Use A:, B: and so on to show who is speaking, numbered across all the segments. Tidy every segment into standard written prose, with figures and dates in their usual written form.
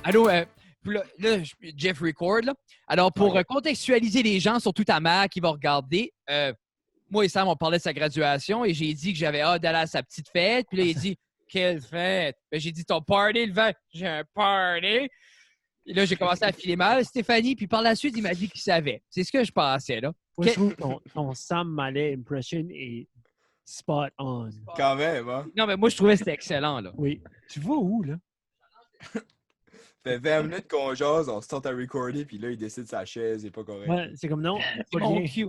A: Allô, Jeff Record, là. Alors, pour contextualiser les gens, surtout ta mère qui va regarder, moi et Sam, on parlait de sa graduation et j'ai dit que j'avais hâte d'aller à sa petite fête. Puis là, il dit « Quelle fête? » Ben, j'ai dit « Ton party le 20. » J'ai un party. Et là, j'ai commencé à filer mal, Stéphanie. Puis par la suite, il m'a dit qu'il savait. C'est ce que je pensais, là.
B: Moi, je trouve que ton Sam Mallet impression est spot on.
C: Quand même, hein?
A: Non, mais moi, je trouvais que c'était excellent, là.
B: Oui. Tu vois où, là?
C: Fait 20 minutes qu'on jase, on se tente à recorder, puis là, il décide sa chaise, c'est pas correct.
B: Ouais, c'est comme non,
A: C'est
B: pas
A: mon
B: bien.
A: cue.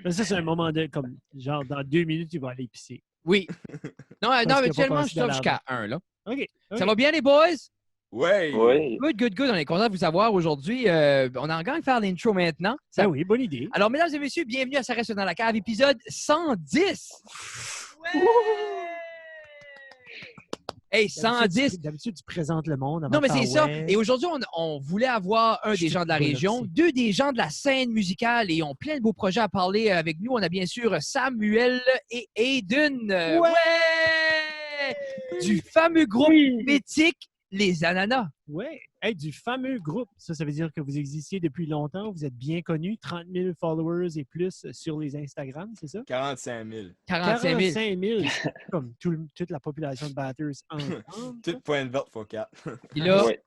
B: Là, ça, c'est un moment de, comme, genre, dans 2 minutes, il va aller pisser.
A: Oui. Non,
B: qu'il
A: non,
B: a pas
A: habituellement,
B: passé
A: je stop
B: de
A: jusqu'à 1, là.
B: OK.
A: Ça va bien, les boys?
C: Ouais!
D: Oui.
A: Good. On est content de vous avoir aujourd'hui. On a encore de faire l'intro maintenant.
B: Ah oui, bonne idée.
A: Alors, mesdames et messieurs, bienvenue à Ça reste dans la cave, épisode 110. Ouais! Hey, 110.
B: D'habitude, tu présentes le monde. Avant
A: Non, mais
B: de
A: c'est
B: faire
A: ça.
B: ouais.
A: Et aujourd'hui, on voulait avoir un des gens de la région, deux des gens de la scène musicale et ont plein de beaux projets à parler avec nous. On a bien sûr Samuel et Aiden. Ouais! Du fameux groupe mythique Les Ananas.
B: Ouais. Hey, du fameux groupe. Ça veut dire que vous existiez depuis longtemps. Vous êtes bien connu. 30 000 followers et plus sur les Instagram, c'est ça?
C: 45 000.
A: 45 000.
B: 45 000. Comme toute la population de Batters ensemble.
C: Tout point verte fois 4.
A: Et là,
D: Ouais.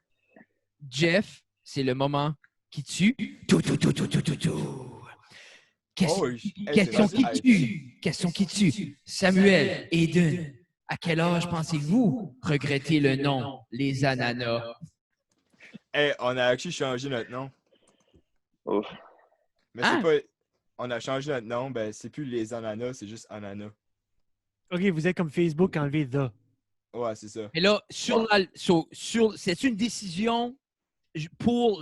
A: Jeff, c'est le moment qui tue. Tout. Question qui tue. Samuel, Aiden, à quel âge pensez-vous regretter le nom Les Ananas?
C: Hey, on a actually changé notre nom.
D: Ouf.
C: Mais c'est pas... On a changé notre nom, ben c'est plus Les Ananas, c'est juste Ananas.
B: OK, vous êtes comme Facebook, enlevez The.
C: Ouais, c'est ça.
A: Mais là, c'est une décision pour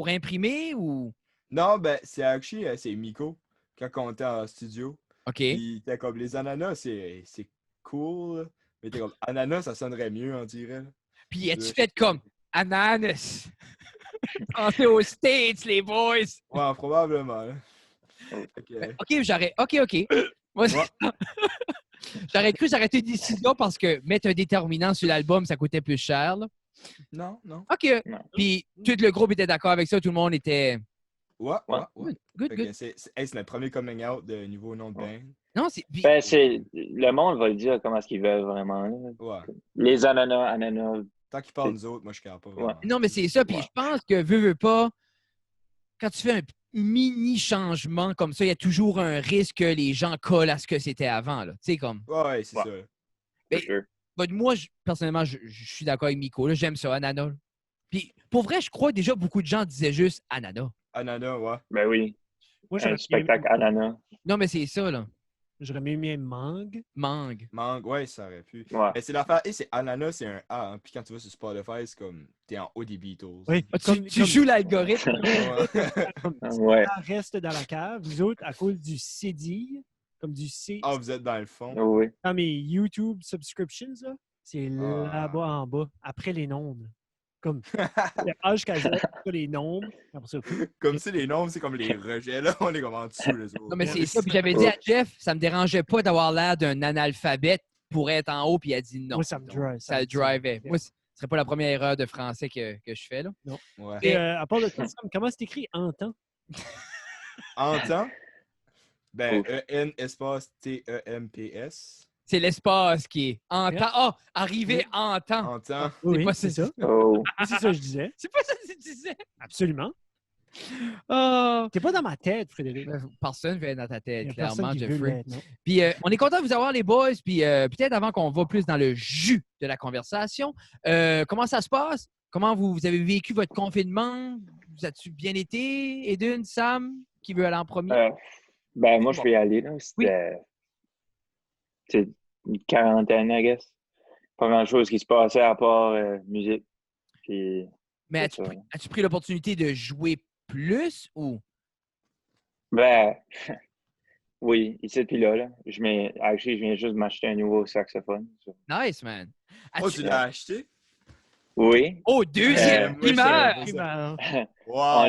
A: imprimer ou...
C: Non, ben c'est actually, c'est Miko, quand on était en studio.
A: OK.
C: Puis t'es comme Les Ananas, c'est cool, mais t'es comme Ananas, ça sonnerait mieux, on dirait.
A: Puis as-tu fait comme Ananas? On est aux States, les boys!
C: Ouais, probablement. Là.
A: OK. Moi, j'aurais cru s'arrêter une décision parce que mettre un déterminant sur l'album, ça coûtait plus cher. Là.
C: Non.
A: OK.
D: Non.
A: Puis tout le groupe était d'accord avec ça, tout le monde était...
C: Ouais.
A: Good.
C: C'est notre premier coming out de niveau nom de band.
A: Non, c'est...
D: Ben, le monde va le dire comment est-ce qu'ils veulent vraiment. Là.
C: Ouais.
D: Les ananas.
C: Tant qu'ils parlent nous autres, moi je ne pas vraiment.
A: Non, mais c'est ça. Puis je pense que veux pas, quand tu fais un mini changement comme ça, il y a toujours un risque que les gens collent à ce que c'était avant. Tu sais, comme...
C: Ouais, c'est ça.
A: Ben,
D: Sure.
A: moi, personnellement, je suis d'accord avec Miko. Là, j'aime ça, Ananas. Puis pour vrai, je crois déjà beaucoup de gens disaient juste Ananas.
C: Ananas, ouais.
D: Ben oui.
B: Moi,
D: Un spectacle ananas.
A: Non, mais c'est ça, là.
B: J'aurais même mis Mangue.
A: Mangue.
C: Mangue, ouais, ça aurait pu.
D: Ouais.
C: Mais c'est l'affaire, et c'est ananas, c'est un A. Hein. Puis quand tu vas sur Spotify, c'est comme t'es en haut des Beatles.
B: Oui.
A: Tu joues l'algorithme.
D: Ouais.
B: Ça reste dans la cave. Vous autres, à cause du CD, comme du C.
C: Ah, vous êtes dans le fond.
D: Oui.
B: Dans mes YouTube subscriptions, là, c'est là-bas en bas, après les nombres. Comme le âge qu'à les nombres. Après ça,
C: Comme si les nombres, c'est comme les rejets, là. On est comme en dessous, les autres.
A: Non, mais c'est ça. Puis j'avais dit à Jeff, ça me dérangeait pas d'avoir l'air d'un analphabète pour être en haut, puis il a dit non.
B: moi, ça me drive.
A: Ça le drivait. Moi, ce serait pas la première erreur de français que je fais, là.
B: Non.
C: Ouais.
B: Et à part de ça, comment c'est écrit en temps?
C: En temps, ben, E-N espace T-E-M-P-S.
A: C'est l'espace qui est en temps. Ah, arriver en temps.
C: En temps.
B: Oui,
A: pas
B: c'est ça.
D: Oh.
B: C'est ça que je disais.
A: C'est pas ça que tu disais.
B: Absolument.
A: Ah.
B: T'es pas dans ma tête, Frédéric.
A: Personne veut être dans ta
B: Il
A: tête,
B: y a
A: clairement,
B: personne qui veut
A: Jeffrey.
B: l'être, non?
A: Puis on est content de vous avoir, les boys. Puis peut-être avant qu'on va plus dans le jus de la conversation, comment ça se passe? Comment vous avez vécu votre confinement? Vous avez-tu bien été? Aiden, Sam, qui veut aller en premier?
D: Ben, moi, je vais y aller. Là. C'est une quarantaine, I guess. Pas grand-chose qui se passait à part musique. Puis,
A: Mais as-tu pris l'opportunité de jouer plus ou?
D: ben, oui, ici puis là. Je viens juste de m'acheter un nouveau saxophone. So.
A: Nice, man.
C: Oh, tu l'as acheté?
D: Oui.
A: Oh, deuxième primeur!
C: Wow!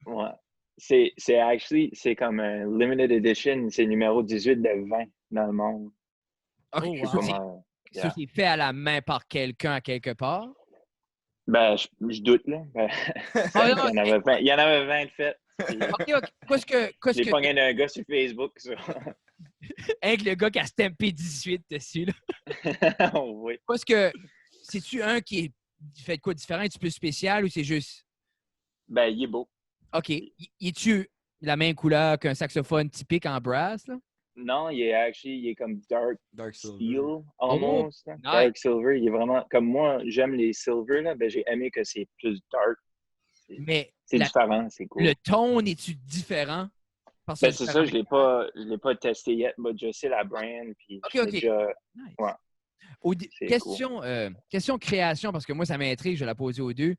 D: Ouais. C'est comme un limited edition. C'est numéro 18 de 20 dans le monde.
A: OK,
B: Oh, wow.
A: ça, c'est fait à la main par quelqu'un à quelque part?
D: Ben, je doute, là. Ben,
A: Ah,
D: il
A: non,
D: y en avait 20, il y en avait 20 de fait. Puis,
A: OK. Qu'est-ce
D: j'ai
A: que
D: pogné d'un gars sur Facebook, ça.
A: avec le gars qui a stampé 18 dessus, là?
D: Oui.
A: Qu'est-ce que c'est-tu un qui fait de quoi différent, un petit peu spécial ou c'est juste
D: Ben, il est beau.
A: OK, es-tu la même couleur qu'un saxophone typique en brass, là?
D: Non, il est comme
C: Dark Silver.
D: steel,
A: Oh,
D: almost. Là.
A: nice.
D: Dark silver. Il est vraiment, comme moi, j'aime les silver, là. Ben, j'ai aimé que c'est plus dark.
A: Mais
D: C'est différent, c'est cool.
A: le ton est-tu différent? Parce que
D: Ben, c'est ça, je l'ai pas testé yet, mais je sais la brand, puis
A: OK,
D: je l'ai
A: OK.
D: déjà,
A: Nice.
D: ouais, c'est cool.
A: Question création, parce que moi, ça m'intrigue, je vais la poser aux deux.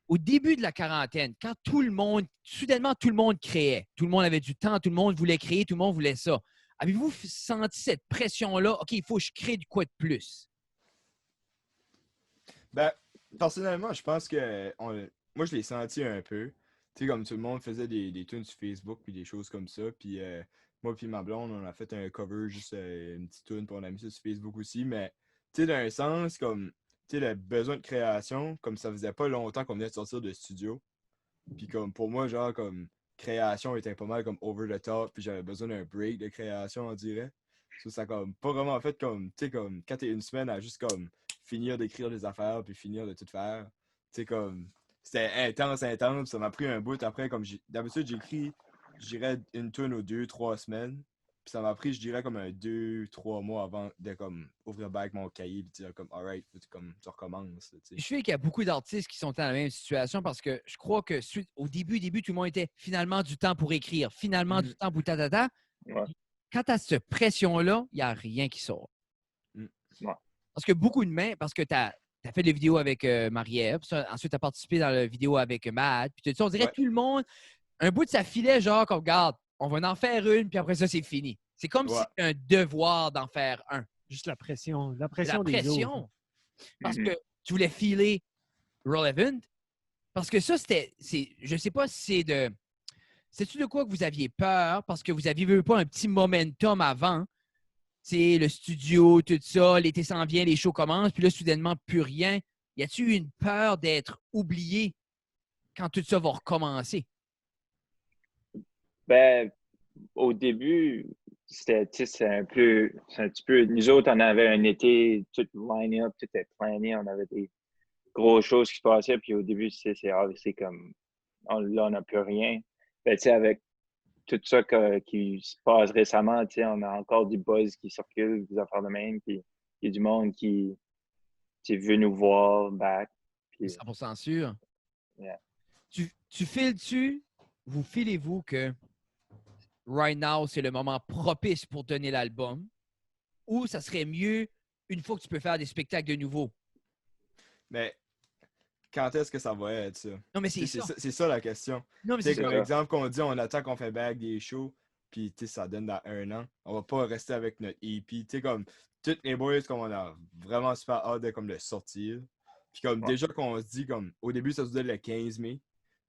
A: Au début de la quarantaine, quand soudainement, tout le monde créait, tout le monde avait du temps, tout le monde voulait créer, tout le monde voulait ça. Avez-vous senti cette pression-là? OK, il faut que je crée du quoi de plus?
C: Ben, personnellement, je pense que moi, je l'ai senti un peu. Tu sais, comme tout le monde faisait des tunes sur Facebook puis des choses comme ça. Puis moi puis ma blonde, on a fait un cover, juste une petite tune, puis on a mis ça sur Facebook aussi. Mais, tu sais, d'un sens, comme, tu sais, le besoin de création, comme ça faisait pas longtemps qu'on venait de sortir de studio. Puis comme, pour moi, genre, comme, création était pas mal comme over the top. Puis j'avais besoin d'un break de création, on dirait. Ça comme, pas vraiment fait comme, tu sais, comme, quand t'es une semaine à juste comme finir d'écrire des affaires puis finir de tout faire. Tu sais, comme, c'était intense. Ça m'a pris un bout après, comme, d'habitude, j'écris, je dirais, une tune aux 2-3 semaines. Puis ça m'a pris, je dirais, comme un 2-3 mois avant de, comme, ouvrir back mon cahier puis dire, comme, alright, comme, tu recommences, tu sais.
A: Je sais qu'il y a beaucoup d'artistes qui sont dans la même situation parce que je crois que au début, tout le monde était finalement du temps pour écrire, finalement du temps pour ta.
D: Ouais,
A: Quand tu as cette pression-là, il n'y a rien qui sort.
D: ouais.
A: Parce que beaucoup de mains, parce que tu as fait des vidéos avec Marie-Ève, ensuite tu as participé dans la vidéo avec Matt, puis on dirait
C: Ouais.
A: tout le monde, un bout de sa filet, genre, comme, regarde, on va en faire une, puis après ça, c'est fini. C'est comme si
C: Ouais.
A: c'était un devoir d'en faire un.
B: Juste la pression. La
A: La
B: pression des autres.
A: pression. Parce
D: Mhm.
A: que tu voulais filer relevant. Parce que ça, je sais pas si c'est de. C'est-tu de quoi que vous aviez peur? Parce que vous aviez pas un petit momentum avant. C'est le studio, tout ça, l'été s'en vient, les shows commencent, puis là, soudainement, plus rien. Y a-tu eu une peur d'être oublié quand tout ça va recommencer?
D: Ben, au début, c'est un petit peu, nous autres, on avait un été, tout line-up, tout est plané, on avait des grosses choses qui se passaient, puis au début, c'est comme, là, on n'a plus rien. Ben, tu sais, avec tout ça qui se passe récemment, tu sais, on a encore du buzz qui circule, des affaires de même, puis il y a du monde qui veut nous voir back. Puis,
A: 100% sûr.
D: yeah.
A: Tu files-tu, vous filez-vous que right now, c'est le moment propice pour donner l'album? Ou ça serait mieux une fois que tu peux faire des spectacles de nouveau?
C: Mais quand est-ce que ça va être, ça?
A: Non, mais c'est ça.
C: C'est ça la question.
A: Non, mais
C: Tu sais,
A: c'est
C: comme
A: ça.
C: exemple qu'on dit, on attend qu'on fait back des shows, puis tu sais, ça donne dans 1 an. On va pas rester avec notre EP. Tu sais, comme, toutes les boys, comme on a vraiment super hâte de comme, le sortir. Puis comme,
D: Ouais.
C: déjà qu'on se dit, comme, au début, ça se faisait le 15 mai.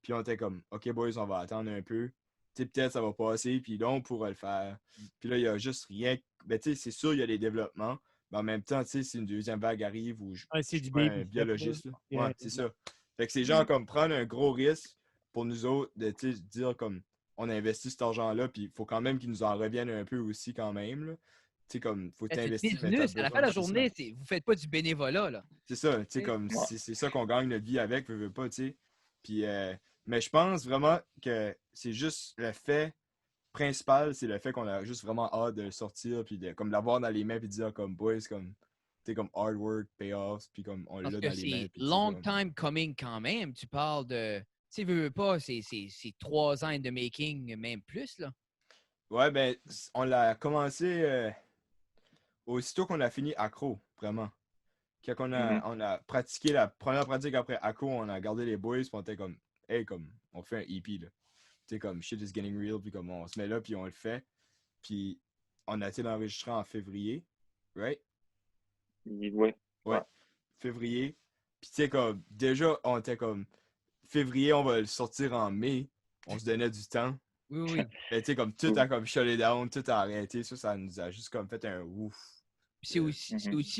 C: Puis on était comme, OK, boys, on va attendre un peu. Tu sais, peut-être ça va passer, puis là, on pourra le faire. Puis là, il y a juste rien. Ben, tu sais, c'est sûr, il y a des développements. Mais en même temps, tu sais, si une deuxième vague arrive ou
B: C'est
C: je
B: du
C: prends
B: baby
C: un
B: step,
C: biologiste, là.
B: là.
C: Ouais, c'est ça. Fait que c'est genre comme prendre un gros risque pour nous autres de dire comme on a investi cet argent-là, puis il faut quand même qu'ils nous en reviennent un peu aussi quand même. Tu sais, comme faut
A: C'est
C: t'investir, mais
A: business.
C: t'as
A: À la fin
C: besoin
A: de la
C: c'est ça.
A: journée, vous ne faites pas du bénévolat. Là.
C: C'est ça, tu sais, comme
D: Ouais.
C: c'est ça qu'on gagne notre vie avec, veux pas, tu sais. Puis, mais je pense vraiment que c'est juste le fait principal, c'est le fait qu'on a juste vraiment hâte de le sortir, puis de comme l'avoir dans les mains, puis de dire comme boys, comme tu sais, comme hard work, payoffs, puis comme on
A: Parce
C: l'a
A: que
C: dans les mains.
A: c'est
C: Puis, tu sais,
A: long
C: comme-
A: time coming quand même. Tu parles de. Tu sais, veux pas, c'est 3 ans in the making, même plus. Là.
C: Ouais, ben, on l'a commencé aussitôt qu'on a fini Accro, vraiment. Quand
D: Mhm.
C: on a pratiqué la première pratique après Accro, on a gardé les boys, puis on était comme, hey, comme, on fait un EP, là. Tu sais, comme, shit is getting real, puis comme, on se met là, puis on le fait. Puis, on a été l'enregistrer en février, right?
D: Oui.
C: Ouais,
D: Ouais.
C: février. Puis, tu sais, comme, déjà, on était comme, février, on va le sortir en mai. On se donnait du temps.
A: Oui, oui.
C: Mais tu sais, comme, tout a comme shut it down, tout a arrêté. Ça nous a juste comme fait un ouf.
A: Puis c'est aussi,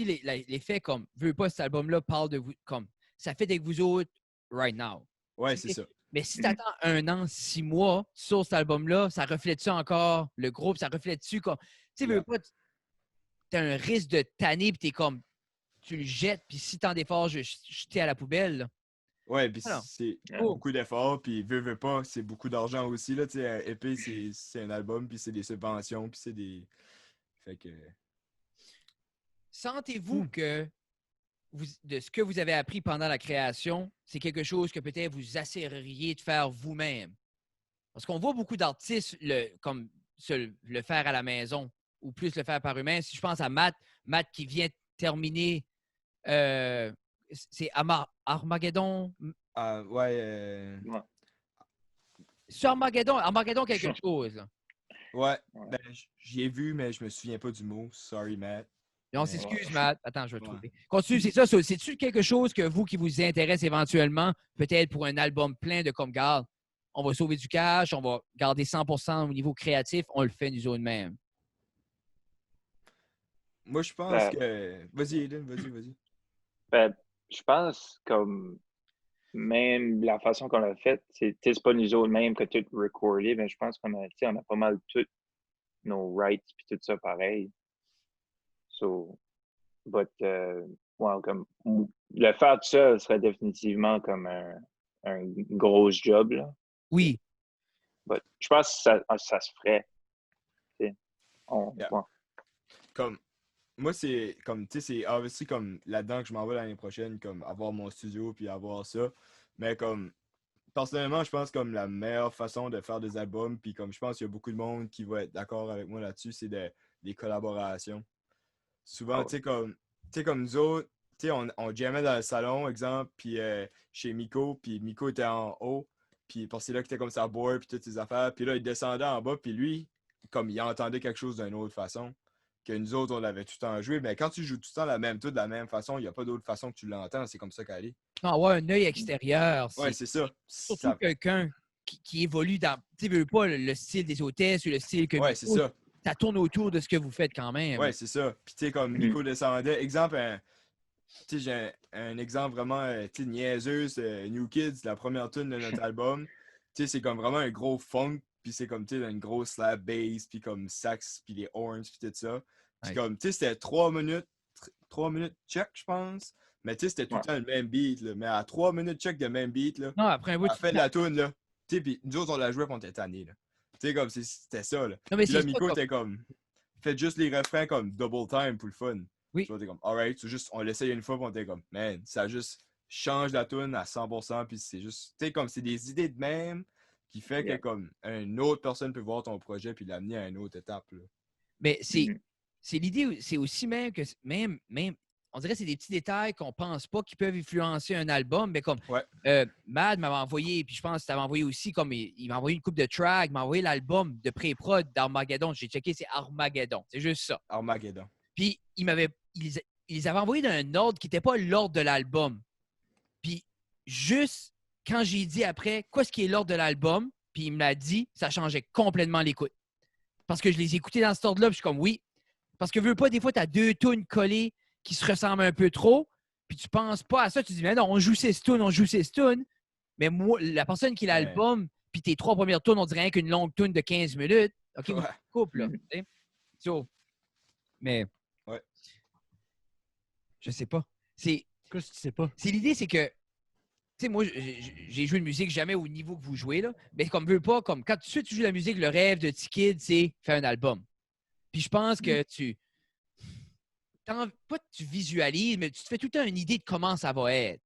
D: Mhm.
A: l'effet comme, veux pas, cet album-là parle de vous, comme, ça fait avec vous autres right now.
C: Ouais, c'est ça.
A: Mais si tu attends 1 an, 6 mois sur cet album-là, ça reflète-tu encore le groupe? Ça reflète-tu comme. Tu sais,
C: Yeah.
A: tu as un risque de tanner, puis tu es comme. Tu le jettes, puis si tant d'efforts, je jeter à la poubelle. Là.
C: Ouais, puis
A: Alors,
C: c'est
A: cool.
C: beaucoup d'efforts, puis veux pas, c'est beaucoup d'argent aussi, là, tu sais, EP, c'est un album, puis c'est des subventions, puis c'est des... Fait que...
A: Sentez-vous que de ce que vous avez appris pendant la création, c'est quelque chose que peut-être vous essaieriez de faire vous-même? Parce qu'on voit beaucoup d'artistes comme le faire à la maison ou plus le faire par humain. Si je pense à Matt qui vient terminer, c'est Armageddon.
C: Ah, ouais,
D: Ouais.
A: C'est Armageddon quelque chose. Là.
C: ouais,
D: Ouais.
C: ben, j'y ai vu, mais je me souviens pas du mot. Sorry, Matt.
A: Et on
C: Mais-
A: s'excuse,
D: Ouais.
A: Matt. Attends, je vais le
C: Ouais.
A: trouver. Continue, c'est ça. C'est-tu quelque chose que vous qui vous intéresse éventuellement, peut-être pour un album plein de comme garde, on va sauver du cash, on va garder 100% au niveau créatif, on le fait nous autres mêmes.
C: Moi, je pense
D: Ben,
C: que... Vas-y, Aiden, vas-y.
D: ben, je pense comme même la façon qu'on l'a fait, c'est pas nous autres même que tout recordé, mais je pense on a pas mal tous nos rights puis tout ça pareil. So, but, ouais, comme, le faire tout ça serait définitivement comme un gros job, là.
A: Oui.
D: But, je pense que ça se ferait. Tu sais.
C: Yeah.
D: Ouais.
C: Comme... Moi, c'est comme, tu sais, c'est obviously comme là-dedans que je m'en vais l'année prochaine, comme avoir mon studio puis avoir ça. Mais comme, personnellement, je pense comme la meilleure façon de faire des albums, puis comme je pense qu'il y a beaucoup de monde qui va être d'accord avec moi là-dessus, c'est des collaborations. Souvent,
D: Ah
C: tu sais, comme nous autres, tu sais, on jammait dans le salon, exemple, puis chez Miko, puis Miko était en haut, puis parce que c'est là qu'il était comme ça boire, puis toutes ses affaires, puis là, il descendait en bas, puis lui, comme il entendait quelque chose d'une autre façon, que nous autres, on l'avait tout le temps joué, mais quand tu joues tout le temps la même toute de la même façon, il n'y a pas d'autre façon que tu l'entends, c'est comme ça qu'elle est.
A: Non, avoir un œil extérieur,
C: Ouais,
A: c'est
C: c'est ça.
A: surtout quelqu'un qui évolue dans, tu sais, veux pas le style des hôtesses ou le style que
C: Ouais, c'est
A: Miko,
C: ça.
A: ça tourne autour de ce que vous faites quand même.
C: Ouais, c'est ça. Puis tu sais, comme Miko descendait, exemple, tu sais, j'ai un exemple vraiment tu sais, niaiseux, c'est New Kids, la première tune de notre album. Tu sais, c'est comme vraiment un gros funk, puis c'est comme, tu sais, une grosse slap bass, puis comme sax, puis les horns, puis tout ça. Puis
A: Ouais.
C: comme, tu sais, c'était 3 minutes check, je pense. Mais tu sais, c'était tout le
D: Ouais.
C: temps le même beat, là. Mais à 3 minutes check de même beat, là,
A: Non, après un bout,
C: à la fin de la tune, là, tu sais, puis nous autres, on la jouait, puis on était tannés, là. Tu sais, comme, c'était ça, là.
A: Non, mais
C: Puis là,
A: c'est
C: Miko
A: ça,
C: était comme, faites juste les refrains comme double time pour le fun.
A: Oui.
C: Tu vois, t'es comme, alright, c'est juste, on l'essaye une fois, puis on était comme, man, ça juste change la tune à 100%, puis c'est juste, tu sais, comme, c'est des idées de même qui fait que,
D: Yeah.
C: comme, une autre personne peut voir ton projet puis l'amener à une autre étape, là.
A: Mais
D: Mhm.
A: c'est l'idée, c'est aussi même que même, on dirait que c'est des petits détails qu'on pense pas qui peuvent influencer un album. Mais comme
C: Ouais.
A: Mad m'avait envoyé, puis je pense que tu avais envoyé aussi, comme il m'a envoyé une coupe de tracks, il m'a envoyé l'album de pré-prod d'Armageddon. J'ai checké, c'est Armageddon. C'est juste ça.
C: Armageddon.
A: Puis ils les avaient envoyé d'un ordre qui n'était pas l'ordre de l'album. Puis juste quand j'ai dit après, quoi ce qui est l'ordre de l'album, puis il me l'a dit, ça changeait complètement l'écoute. Parce que je les ai écoutés dans cet ordre-là, puis je suis comme oui. Parce que veux pas, des fois, tu as 2 tunes collées qui se ressemblent un peu trop, puis tu penses pas à ça, tu dis, mais non, on joue 6 tunes, on joue 6 tunes. Mais moi, la personne qui
C: Ouais.
A: l'album, puis tes 3 premières tunes, on dirait rien qu'une longue tune de 15 minutes. OK,
C: Ouais.
A: couple, là.
D: Mhm.
A: tu sais. So, mais.
C: Ouais.
A: Je sais pas. C'est
B: Qu'est-ce que tu sais pas?
A: l'idée, c'est que. Tu sais, moi, j'ai joué de musique jamais au niveau que vous jouez, là. Mais comme veux pas, comme quand tu joues la musique, le rêve de T-Kid, c'est faire un album. Puis je pense que pas que tu visualises, mais tu te fais tout le temps une idée de comment ça va être.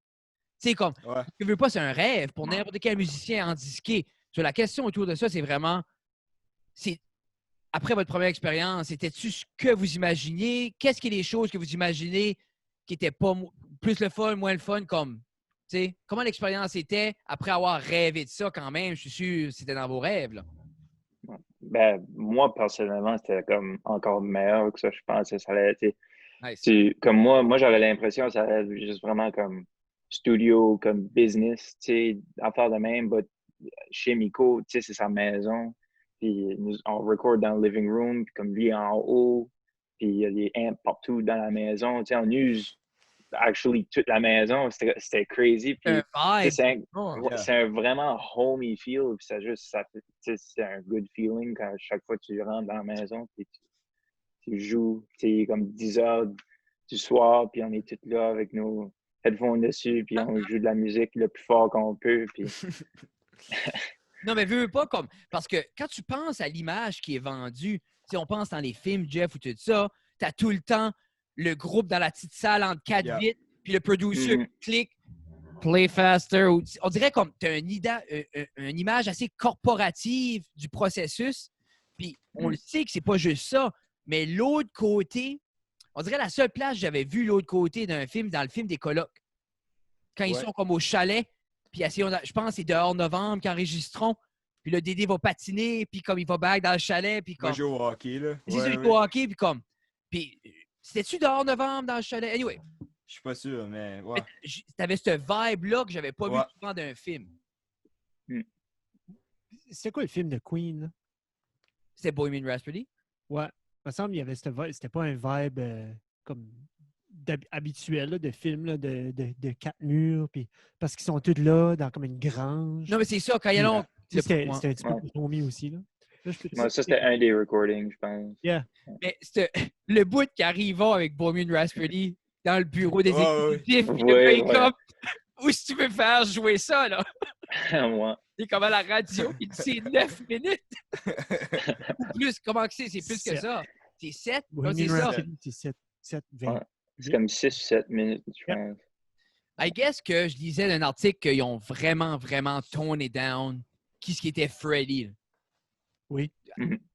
A: Tu sais, comme,
C: Ouais.
A: tu veux pas, c'est un rêve pour n'importe quel musicien en disqué. Sur la question autour de ça, c'est vraiment, après votre première expérience, c'était-tu ce que vous imaginiez? Qu'est-ce qui est les choses que vous imaginez qui n'étaient pas plus le fun, moins le fun, comme, tu sais, comment l'expérience était après avoir rêvé de ça quand même? Je suis sûr que c'était dans vos rêves, là.
D: Ben, moi, personnellement, c'était comme encore meilleur que ça, je pense. Ça allait être,
A: Nice.
D: comme moi, j'avais l'impression que ça allait être juste vraiment comme studio, comme business, tu sais, affaire de même, but chez Miko, tu sais, c'est sa maison. Puis on record dans le living room, puis comme lui en haut, puis il y a des amps partout dans la maison. Tu sais, on use actually toute la maison. C'était crazy. Puis,
A: vibe.
D: c'est un vraiment homey feel. Puis c'est un good feeling quand chaque fois que tu rentres dans la maison. Puis tu joues. C'est comme 10 heures du soir. Puis on est tous là avec nos headphones dessus. Puis on joue de la musique le plus fort qu'on peut. Puis...
A: Non, mais veux pas comme. Parce que quand tu penses à l'image qui est vendue, si on pense dans les films, Jeff, ou tout ça, t'as tout le temps le groupe dans la petite salle entre 4 vitres, puis le producer clique, play faster. On dirait comme t'as une image assez corporative du processus. Puis on le sait que c'est pas juste ça, mais l'autre côté, on dirait la seule place que j'avais vu l'autre côté d'un film, dans le film des colocs. Quand ils sont comme au chalet. Puis je pense que c'est dehors novembre qu'ils enregistreront. Puis le Dédé va patiner, puis comme il va back dans le chalet, puis comme...
C: Il joue au hockey, là.
A: C'est ça, il joue au hockey, puis comme... Puis c'était-tu dehors novembre dans le chalet? Anyway.
C: Je suis pas sûr, mais ouais.
A: T'avais cette vibe-là que j'avais pas vu souvent d'un film.
B: C'était quoi le film de Queen, là?
A: C'était Bohemian Rhapsody?
B: Ouais. Il me semble qu'il y avait cette vibe. C'était pas un vibe comme... habituel là, de film là, de 4 murs, puis parce qu'ils sont tous là, dans comme une grange.
A: Non, mais c'est ça, quand il y a long...
B: C'était un petit peu plus tombé aussi. Là.
D: Ça, c'était un des recordings, je pense.
B: Yeah.
A: Mais le bout qui arriva avec Bohemian Rhapsody dans le bureau des exécutifs, où si tu veux faire jouer ça, là? Il est comme à la radio, il dit c'est 9 minutes. Ou plus, comment que c'est? C'est plus que ça. C'est 7?
B: C'est ça. C'est 7, 20.
D: C'est comme 6-7 minutes, je pense.
A: I guess que je lisais d'un article qu'ils ont vraiment, vraiment toné down qui était Freddy. Là.
B: Oui.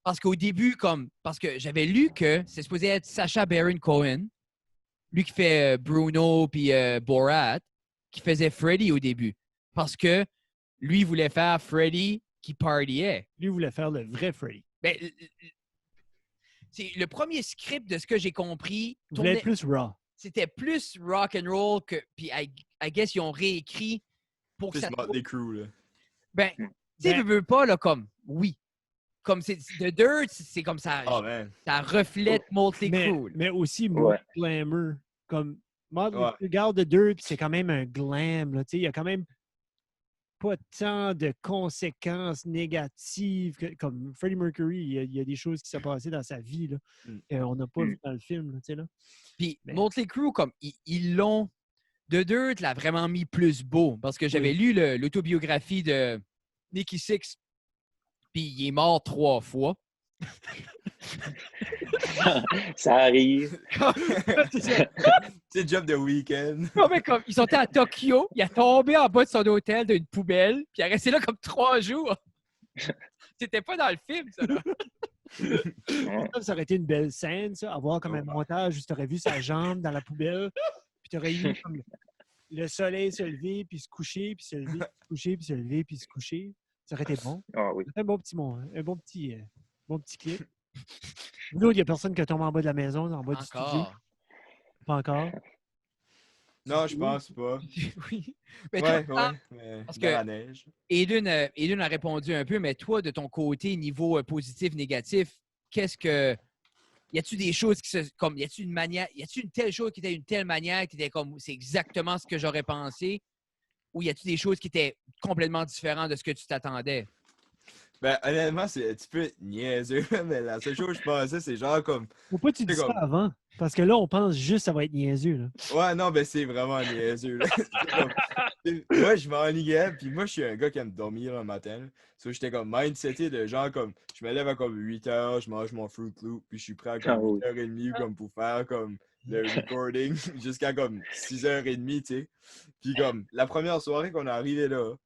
A: Parce qu'au début, parce que j'avais lu que c'est supposé être Sacha Baron Cohen, lui qui fait Bruno puis Borat, qui faisait Freddy au début. Parce que lui voulait faire Freddy qui partiait.
B: Lui voulait faire le vrai Freddy.
A: Ben, c'est le premier script de ce que j'ai compris.
B: Il voulait être plus raw.
A: C'était plus rock and roll que. Puis I guess ils ont réécrit pour que
C: ça.
A: C'est
C: des crews, là.
A: Ben, tu sais, veux pas, là, comme. Oui. Comme c'est The Dirt, c'est comme ça. Ça reflète Motley Crue.
B: Mais aussi Motley Glamour. Comme. Moi, tu regardes The Dirt, c'est quand même un glam, là. Tu sais, il y a quand même pas tant de conséquences négatives comme Freddie Mercury. Il y a des choses qui sont passées dans sa vie là, qu'on n'a pas vu dans le film. Là, tu sais, là.
A: Puis Motley Crue, comme ils l'ont... The Dirt l'a vraiment mis plus beau parce que j'avais lu l'autobiographie de Nicky Sixx, puis il est mort 3 fois.
D: Ça arrive.
C: C'est job de week-end.
A: Non, mais comme, ils sont à Tokyo, il a tombé en bas de son hôtel d'une poubelle, puis il a resté là comme 3 jours. C'était pas dans le film, ça, là.
B: Ça aurait été une belle scène, ça, avoir comme un montage où tu aurais vu sa jambe dans la poubelle, puis tu aurais eu comme le soleil se lever, puis se coucher, puis se lever, puis se coucher, puis se lever, puis se coucher. Ça aurait été bon. Un bon petit clip. Nous, il n'y a personne qui tombe en bas de la maison, en bas du studio. Pas encore.
C: Non, je pense pas.
A: Oui. Mais
C: parce que la neige.
A: Aiden a répondu un peu, mais toi, de ton côté, niveau positif, négatif, qu'est-ce que... Y a-tu des choses qui se... Comme, y a-tu une telle chose qui était une telle manière qui était comme... C'est exactement ce que j'aurais pensé? Ou y a-tu des choses qui étaient complètement différentes de ce que tu t'attendais?
C: Ben, honnêtement, c'est un petit peu niaiseux, mais la seule chose que je pensais, c'est genre comme...
B: Faut pas que tu dises ça avant, parce que là, on pense juste que ça va être niaiseux, là.
C: Ouais, non, ben c'est vraiment niaiseux, là. Moi, je m'ennuyais, puis moi, je suis un gars qui aime dormir le matin. So, j'étais comme mindseté de genre comme... Je me lève à comme 8 h, je mange mon Fruit Loop, puis je suis prêt à comme 8h30 comme pour faire comme le recording jusqu'à comme 6h30, tu sais. Puis comme, la première soirée qu'on est arrivé là,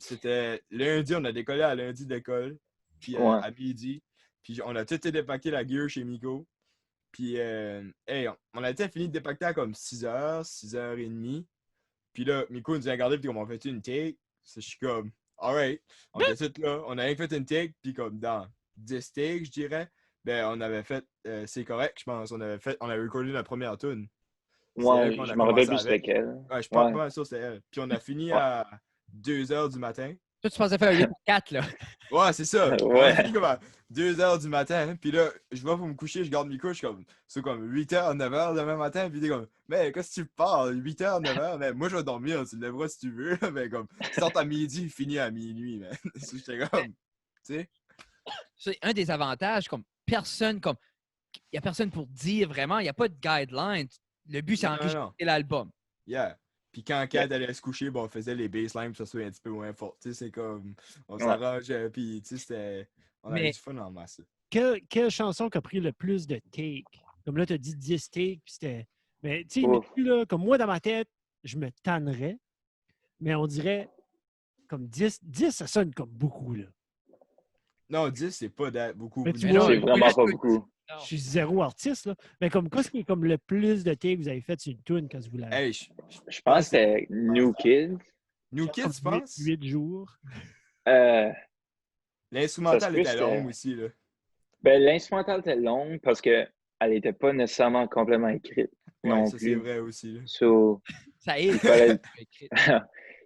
C: c'était lundi, on a décollé à lundi d'école, puis à midi. Puis on a tout dépacké la gear chez Miko. Puis, on a fini de dépacker à comme 6h, 6h30. Puis là, Miko nous a regardé, puis on a fait une take. Je suis comme, alright. On était tous là, on a rien fait une take, puis comme dans 10 takes, je dirais, ben on avait fait, c'est correct, je pense. On avait recordé la première tune.
D: Ouais, je me rappelle plus c'était quelle.
C: Ouais, je pense pas sûr c'était elle. Puis on a fini à 2h du matin.
A: Toi, tu pensais faire un 8 pour 4, là.
C: Ouais, c'est ça.
D: Ouais.
C: On finit comme à 2 h du matin. Hein, puis là, je vais pour me coucher, je garde mes couches comme, c'est comme 8 h, 9 h demain matin. Puis t'es comme, mais qu'est-ce que tu parles? 8 h, 9 h? Mais moi, je vais dormir, tu te lèveras si tu veux. Mais comme, start à midi, finis à minuit. Man. J'étais comme, tu sais.
A: C'est un des avantages, comme personne, comme il n'y a personne pour dire vraiment, il n'y a pas de guideline. Le but, c'est
C: Non,
A: enregistrer
C: non.
A: l'album.
C: Yeah. Puis quand Kat allait se coucher, bon, on faisait les baselines pour que ça soit un petit peu moins fort. Tu sais, c'est comme, on
D: Ouais.
C: s'arrange, puis tu sais, c'était, on avait
A: Mais-
C: du fun en masse.
B: Quelle chanson qui a pris le plus de takes? Comme là, tu as dit 10 takes, puis c'était. Mais tu sais,
D: Ouf.
B: là, comme moi, dans ma tête, je me tannerais. Mais on dirait comme 10, ça sonne comme beaucoup, là.
C: Non, 10, c'est pas beaucoup.
B: Mais tu
A: Mais
B: vois,
A: non,
D: C'est
A: il faut
D: vraiment
A: juste
D: pas
A: que-
D: beaucoup.
A: Non.
B: Je suis zéro artiste, là. Mais comme quoi, ce qui est comme le plus de takes que vous avez fait sur une tune quand vous l'avez
C: Hey,
D: Je pense que c'était New Kids.
C: New Kids, tu penses?
B: 8 jours.
D: Ça
C: L'instrumental
D: se peut,
C: était long
D: c'était-
C: aussi, là.
D: Ben, l'instrumental était long parce qu'elle n'était pas nécessairement complètement écrite
C: Ouais,
D: non
C: ça, c'est
D: plus.
C: vrai aussi, là.
D: So,
A: Ça aide.
D: il fallait,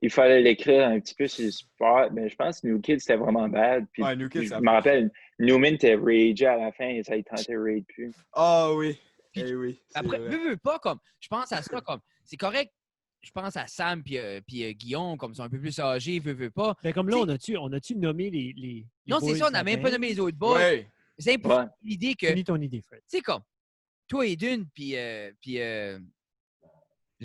D: il fallait l'écrire un petit peu sur le support. Mais je pense que New Kids, c'était vraiment bad. Puis,
C: Ouais, New Kids,
D: je
C: ça
D: me rappelle, Newman était ragé à la fin et ça, il tentait raid plus.
C: Ah oui.
A: Puis,
C: Eh oui, c'est
A: Après,
C: vrai.
A: veux pas, comme, je pense à ça, comme, c'est correct. Je pense à Sam puis Guillaume, comme ils sont un peu plus âgés, veux pas.
B: Mais comme là,
A: T'sais-
B: on a-tu nommé les
A: Non, c'est
B: boys
A: ça, on
B: de
A: n'a
B: la
A: même pas
B: band?
A: nommé les autres boys.
C: Ouais.
A: C'est impossible
D: Ouais.
A: l'idée que, tu
B: Finis ton idée, Fred.
A: sais, comme, toi et Dune, puis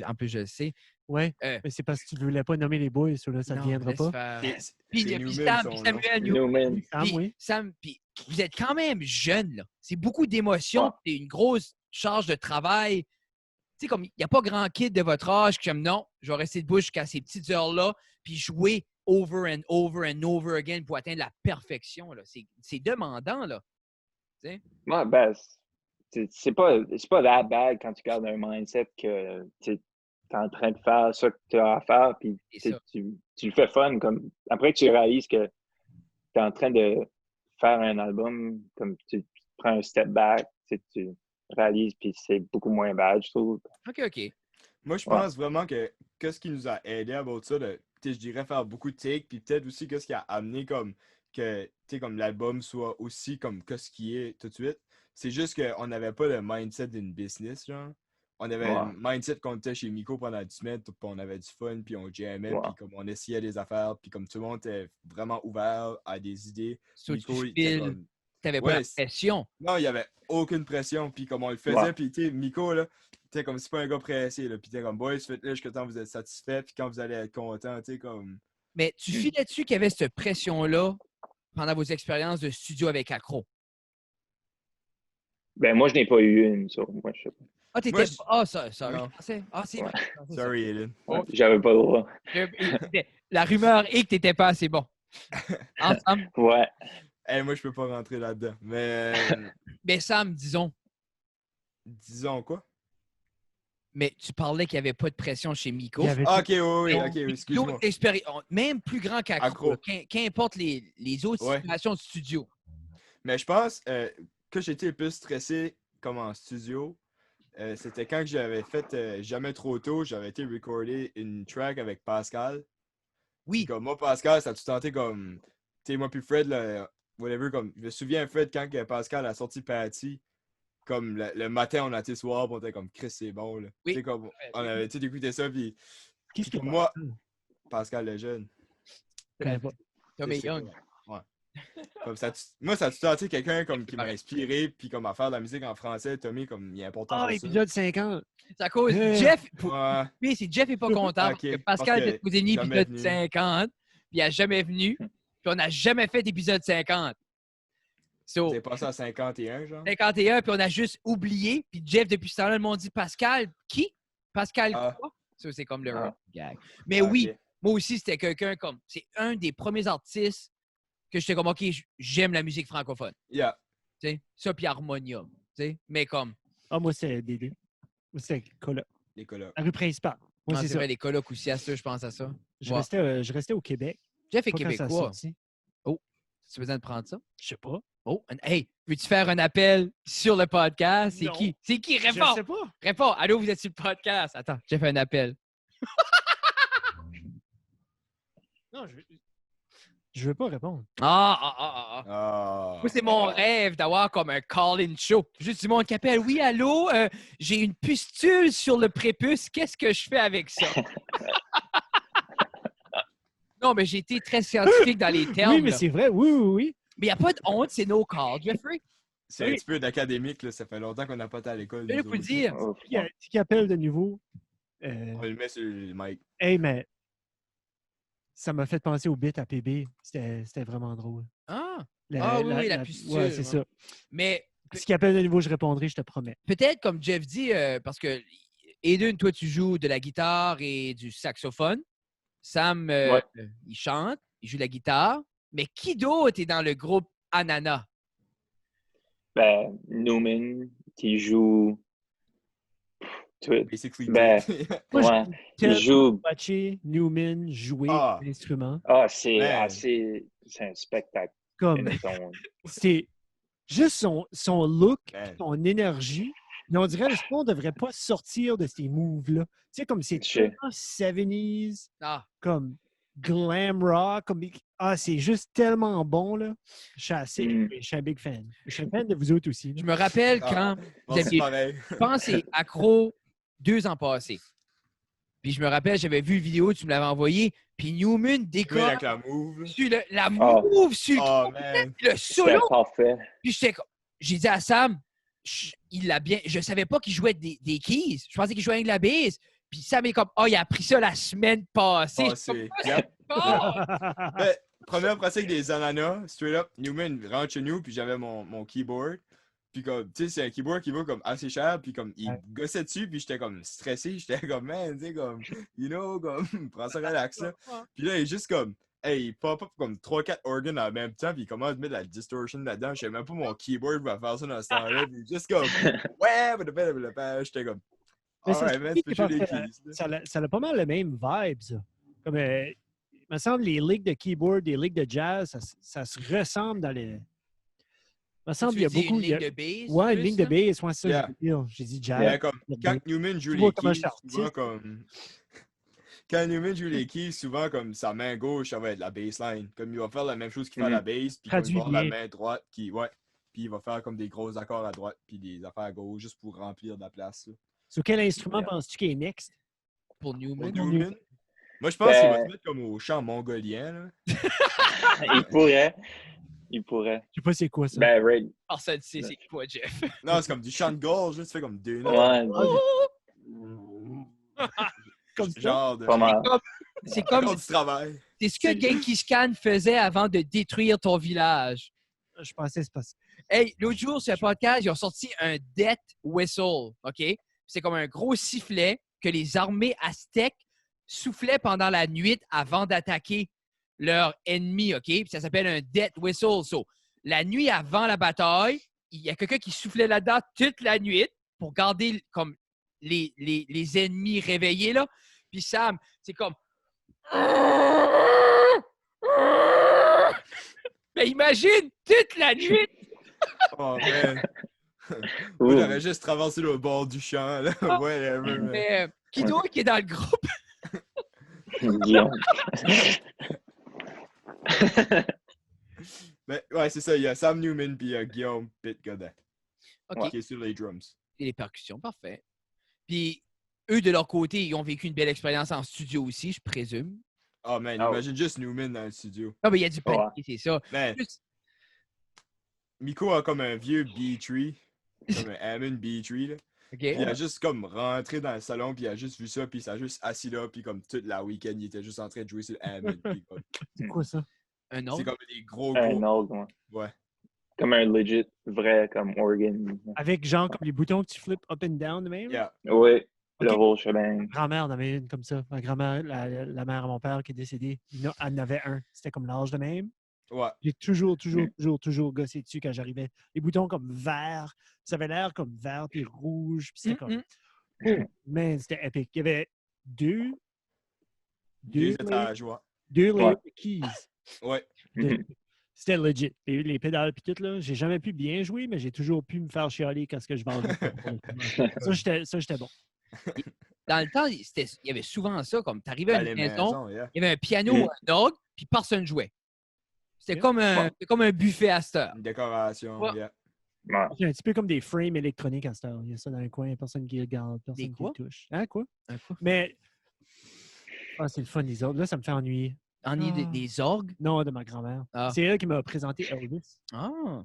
A: en plus, je le sais.
B: Ouais,
A: Euh,
B: mais c'est parce que tu ne voulais pas nommer les boys, ça, là, ça ne
A: non,
B: viendra
A: laisse
B: pas.
A: faire.
C: C'est
A: Puis
C: Newman,
A: Sam,
C: son
A: puis
C: nom.
A: Samuel,
D: Newman.
B: Sam,
A: Puis,
B: oui.
A: Sam, puis vous êtes quand même jeune, là. C'est beaucoup d'émotions,
D: Ouais.
A: c'est une grosse charge de travail. Tu sais, comme il n'y a pas grand kid de votre âge qui aime non, je vais rester debout jusqu'à ces petites heures-là, puis jouer over and over and over again pour atteindre la perfection. Là. C'est demandant, là.
D: Ouais, ben, c'est pas that bad quand tu gardes un mindset que tu es en train de faire ça que tu as à faire, puis
A: C'est ça.
D: tu le fais fun. Comme, après que tu réalises que tu es en train de faire un album, comme tu prends un step back, tu réalises, puis c'est beaucoup moins bad, je trouve.
A: OK.
C: Moi, je
D: Ouais.
C: pense vraiment que ce qui nous a aidé à ça, je dirais faire beaucoup de takes, puis peut-être aussi ce qui a amené comme que comme l'album soit aussi comme que ce qui est tout de suite. C'est juste qu'on n'avait pas le mindset d'une business, genre. On avait
D: Ouais.
C: le mindset qu'on était chez Miko pendant 10 semaines, puis on avait du fun, puis on jammait,
D: Ouais.
C: puis comme on essayait des affaires, puis comme tout le monde était vraiment ouvert à des idées.
A: So,
C: Miko,
A: tu
C: il était
A: files,
C: comme...
A: t'avais pas
C: Ouais,
A: la pression.
C: Non, il n'y avait aucune pression. Puis comme on le faisait,
D: Ouais.
C: puis tu sais, Miko, là, t'es comme c'est pas un gars pressé. Là, puis t'es comme, boys, faites-le jusqu'à temps que vous êtes satisfait. Puis quand vous allez être content, tu sais, comme.
A: Mais tu filais dessus qu'il y avait cette pression-là pendant vos expériences de studio avec Acro.
D: Ben, moi, je n'ai pas eu une, ça. Moi, je sais pas.
A: Ah, t'étais.
C: Moi, je-
A: Ah, ça,
C: Non.
A: je pensais. Ah, c'est
D: Ouais.
A: vrai. je pensais ça.
C: Sorry, Aiden.
A: Oh.
D: J'avais pas le droit.
A: La rumeur est que t'étais pas assez bon. Ensemble.
D: Ouais.
C: Hey, moi, je peux pas rentrer là-dedans. Mais
A: Mais Sam, disons,
C: disons quoi?
A: mais tu parlais qu'il n'y avait pas de pression chez Miko.
B: Il y avait
C: Ah, ok, oui, oui,
A: Mais
C: ok, oui, excuse-moi.
A: d'autres expériences, même plus grand qu'Acro,
C: Accro.
A: qu'importe les autres
C: Ouais.
A: situations de studio.
C: Mais je pense que j'étais le plus stressé comme en studio. C'était quand que j'avais fait Jamais trop tôt, j'avais été recorder une track avec Pascal.
A: Oui,
C: Comme moi, Pascal, ça a tout tenté comme. Tu sais, moi puis Fred, là, whatever, comme. Je me souviens, Fred, quand que Pascal a sorti Patty, comme le matin, on a été soir, on était comme Chris, c'est bon, là.
A: Oui.
C: Tu sais, comme. On avait écouté ça, puis
B: Qu'est-ce
C: puis
B: que
C: comme moi, Pascal le jeune.
B: je connais pas.
A: Tom et
C: c'est
A: Young.
C: comme- Ouais. Comme ça, moi, ça a tout tenté quelqu'un comme qui m'a inspiré, puis comme à faire de la musique en français. Tommy, comme il est important
B: Ah,
C: pour ça.
B: épisode 50.
A: C'est à cause
B: Hey.
A: Jeff.
C: Ouais.
A: Oui, c'est Jeff n'est pas content
C: Ok,
A: parce que
C: parce
A: Pascal
C: que
A: était supposé venir
C: jamais
A: épisode
C: venu.
A: 50, puis il n'a jamais venu, puis on n'a jamais fait d'épisode 50. So,
C: T'es passé à 51, genre?
A: 51, puis on a juste oublié, puis Jeff, depuis ce temps-là, le monde dit Pascal, qui? Pascal
C: Ah.
A: quoi? Ça, c'est comme le
D: Ah.
A: gag. Mais
C: Ah,
A: oui,
C: ok.
A: moi aussi, c'était quelqu'un comme. C'est un des premiers artistes que j'étais comme, OK, j'aime la musique francophone.
C: Yeah.
A: Tu sais, ça, puis Harmonia. Tu sais, mais comme.
B: Ah, moi, c'est Dédé. Moi, c'est Coloc.
C: Les colocs.
B: La rue principale. Moi,
A: Non,
B: c'est
A: c'est
B: ça.
A: vrai, les colocs aussi, à ça, je pense à ça.
B: Je
A: Ouais.
B: restais au Québec.
A: Jeff est
B: Pas quand ça a
A: québécois.
B: sorti.
A: Tu as besoin de prendre ça?
B: Je sais pas.
A: Oh, hey, veux-tu faire un appel sur le podcast? C'est
B: Non.
A: qui? C'est qui?
B: Je
A: Réponds!
B: sais pas.
A: Réponds! Allô, vous êtes sur le podcast. Attends, j'ai fait un appel.
B: Non, Je veux pas répondre.
A: Ah.
C: Ah.
A: Moi, c'est mon rêve d'avoir comme un call-in show. Juste du monde qui appelle. Oui, allô, j'ai une pustule sur le prépuce. Qu'est-ce que je fais avec ça? Non, mais j'ai été très scientifique dans les termes.
B: Oui, mais
A: là.
B: c'est vrai. Oui.
A: Mais il n'y a pas de honte, c'est no call, Jeffrey.
C: C'est un petit peu d'académique, là. Ça fait longtemps qu'on n'a pas été à l'école.
A: Je
C: nous
A: peux le
C: autres.
A: dire.
D: Oh,
B: Qui appelle de nouveau?
C: On le met sur le mic.
B: Hey, mais ça m'a fait penser au bit à PB. C'était vraiment drôle.
A: Ah, oui, la pustule.
B: Ouais, c'est ça.
A: Mais
B: Si qui appelle de nouveau, je répondrai, je te promets.
A: peut-être, comme Jeff dit, parce que Aiden, toi, tu joues de la guitare et du saxophone. Sam,
D: Ouais.
A: il chante, il joue de la guitare. Mais qui d'autre est dans le groupe Ananas?
D: Ben, Newman, qui joue. Tout.
C: Basically.
D: Ben,
B: Moi,
D: ouais.
B: je
D: Il joue.
B: watcher Newman jouer
C: Ah.
B: l'instrument.
D: C'est
C: Man.
D: c'est un spectacle.
B: Comme,
D: Ton-
B: c'est juste son look,
C: Man.
B: son énergie. Mais on dirait que le son ne devrait pas sortir de ces moves-là. Tu sais, comme c'est
D: Je-
B: tellement 70s,
A: Ah,
B: comme glam rock, comme... c'est juste tellement bon, là. Je suis un big fan. Je suis un fan de vous autres aussi.
A: je
B: là.
A: me rappelle
C: Ah.
A: quand
C: Bon,
A: vous
C: c'est
A: aviez
C: pareil.
A: pensé accro 2 ans passés. Puis je me rappelle, j'avais vu une vidéo, tu me l'avais envoyée, puis Newman
C: Oui,
A: décolle
C: avec la move. là.
A: sur la move, sur le
C: Oh, man.
A: le
D: C'était
A: solo.
D: parfait.
A: Puis j'ai dit à Sam, il l'a bien. Je savais pas qu'il jouait des keys. Je pensais qu'il jouait avec la bass. Puis Sam est comme, il a appris ça la semaine passée. Je suis
C: Passé.
A: comme,
C: Yep.
A: Ah!
C: Ben, première pratique des ananas, straight up, Newman rentre chez nous, puis j'avais mon keyboard. Puis comme, tu sais, c'est un keyboard qui vaut comme assez cher, puis comme, il
B: Ouais.
C: gossait dessus, puis j'étais comme stressé, j'étais comme, man, tu sais, comme, comme, prends ça relax, là. Puis là, il est juste comme, hey, il pop up comme 3-4 organes en même temps, puis il commence à mettre de la distortion là-dedans. Je sais même pas mon keyboard va faire ça dans ce temps-là, puis juste comme, ouais, j'étais comme,
B: Mais ça,
C: alright, man, tu peux jouer les keys. là.
B: ça a pas mal le même vibe, ça. Comme, il me semble les ligues de keyboard, les ligues de jazz, ça se ressemble dans les... Il me semble qu'il y a beaucoup...
A: Une ligne de bass.
B: Ouais, une
A: plus,
B: ligne de
A: là?
B: bass, ouais, c'est ça,
C: Yeah.
B: je veux dire. J'ai dit jazz.
C: Mais comme, quand Newman joue
B: Tu vois
C: les
B: comment
C: keys,
B: je suis
C: souvent
B: artiste.
C: comme... Quand Newman joue les keys, souvent comme sa main gauche, ça va être la bassline. Comme il va faire la même chose qu'il fait à la bass, puis comme il
B: Traduit
C: va avoir la
B: bien.
C: main droite qui... Ouais. Puis il va faire comme des gros accords à droite, puis des affaires à gauche, juste pour remplir de la place. Là.
B: Sur quel instrument
D: Yeah.
B: penses-tu qui est next?
A: Pour
C: Pour
A: Newman.
C: Newman, moi je pense qu'il va
D: Ben-
C: se mettre comme au chant mongolien. Là.
D: Il pourrait. Il pourrait.
B: Je sais pas c'est quoi ça.
D: Ben, Ray.
A: Personne ne sait c'est quoi, Jeff.
C: Non, c'est comme du chant de gorge, là, tu fais comme 2 notes.
D: Ouais,
B: Comme ça.
C: Genre de...
D: pas mal.
A: C'est comme,
C: Encore du travail.
A: c'est ce que Genghis Khan faisait avant de détruire ton village.
B: Je pensais que c'est pas ça.
A: Hey, l'autre jour, sur le podcast, ils ont sorti un death whistle, OK? C'est comme un gros sifflet que les armées aztèques soufflaient pendant la nuit avant d'attaquer leur ennemi, OK? Puis ça s'appelle un death whistle. So, la nuit avant la bataille, il y a quelqu'un qui soufflait là-dedans toute la nuit pour garder comme les ennemis réveillés, là. Puis Sam, c'est comme... Mais imagine, toute la nuit!
C: Oh man. Moi j'aurais juste traversé le bord du champ. Là. Whatever, man.
A: Mais qui d'autre qui est dans le groupe?
D: Guillaume.
C: Mais ouais, c'est ça. Il y a Sam Newman puis Guillaume Pitt-Godin
A: OK.
C: qui est sur les drums.
A: Et les percussions, parfait. Puis, eux, de leur côté, ils ont vécu une belle expérience en studio aussi, je présume.
C: Oh man,
D: Oh.
C: imagine juste Newman dans le studio.
A: Ah, mais il y a du panier,
D: Ouais.
A: c'est ça.
C: Man,
A: Juste-
C: Miko a comme un vieux B-tree. Comme un Hammond B-tree. Là.
A: OK.
C: Puis il a juste comme rentré dans le salon, puis il a juste vu ça, puis il s'est juste assis là, puis comme toute la week-end, il était juste en train de jouer sur le Hammond. Puis comme,
B: C'est quoi ça?
A: Un
C: c'est
A: autre.
C: comme des gros
D: Un
C: gros.
D: autre, ouais.
C: Ouais.
D: Comme un legit, vrai, comme organ.
B: Avec genre comme les boutons que tu flippes up and down de même?
C: Yeah.
D: Oui, le
B: Ok.
D: whole shebang.
B: Ma grand-mère en avait une comme ça. Ma grand-mère, la mère à mon père qui est décédée, elle en avait un. C'était comme l'âge de même.
C: Ouais.
B: J'ai toujours gossé dessus quand j'arrivais. Les boutons comme vert. Ça avait l'air comme vert puis rouge. Puis c'était comme... Man, c'était épique. Il y avait deux
C: Deux étages, ouais.
B: deux
D: Ouais.
B: layers de keys.
C: Ouais.
B: C'était legit. Les pédales puis tout, là, j'ai jamais pu bien jouer, mais j'ai toujours pu me faire chialer quand je vendais. Ça, j'étais bon.
A: Dans le temps, il y avait souvent ça, comme tu arrivais à
C: Dans
A: une
C: les
A: maison,
C: maisons, yeah.
A: il y avait un piano, un orgue, puis personne jouait. C'était
B: Yeah.
A: c'est comme un buffet à cette heure.
C: Une décoration,
A: Ouais.
C: yeah.
D: Ouais.
B: C'est un petit peu comme des frames électroniques à cette heure. Il y a ça dans un coin, personne qui regarde, personne qui
A: quoi?
B: le touche. Hein, quoi?
A: Un coup.
B: Mais. Ah, c'est le fun des autres. Là, ça me fait ennuyer.
A: Des orgues?
B: Non, de ma grand-mère.
A: Ah.
B: C'est elle qui m'a présenté Elvis.
A: Ah!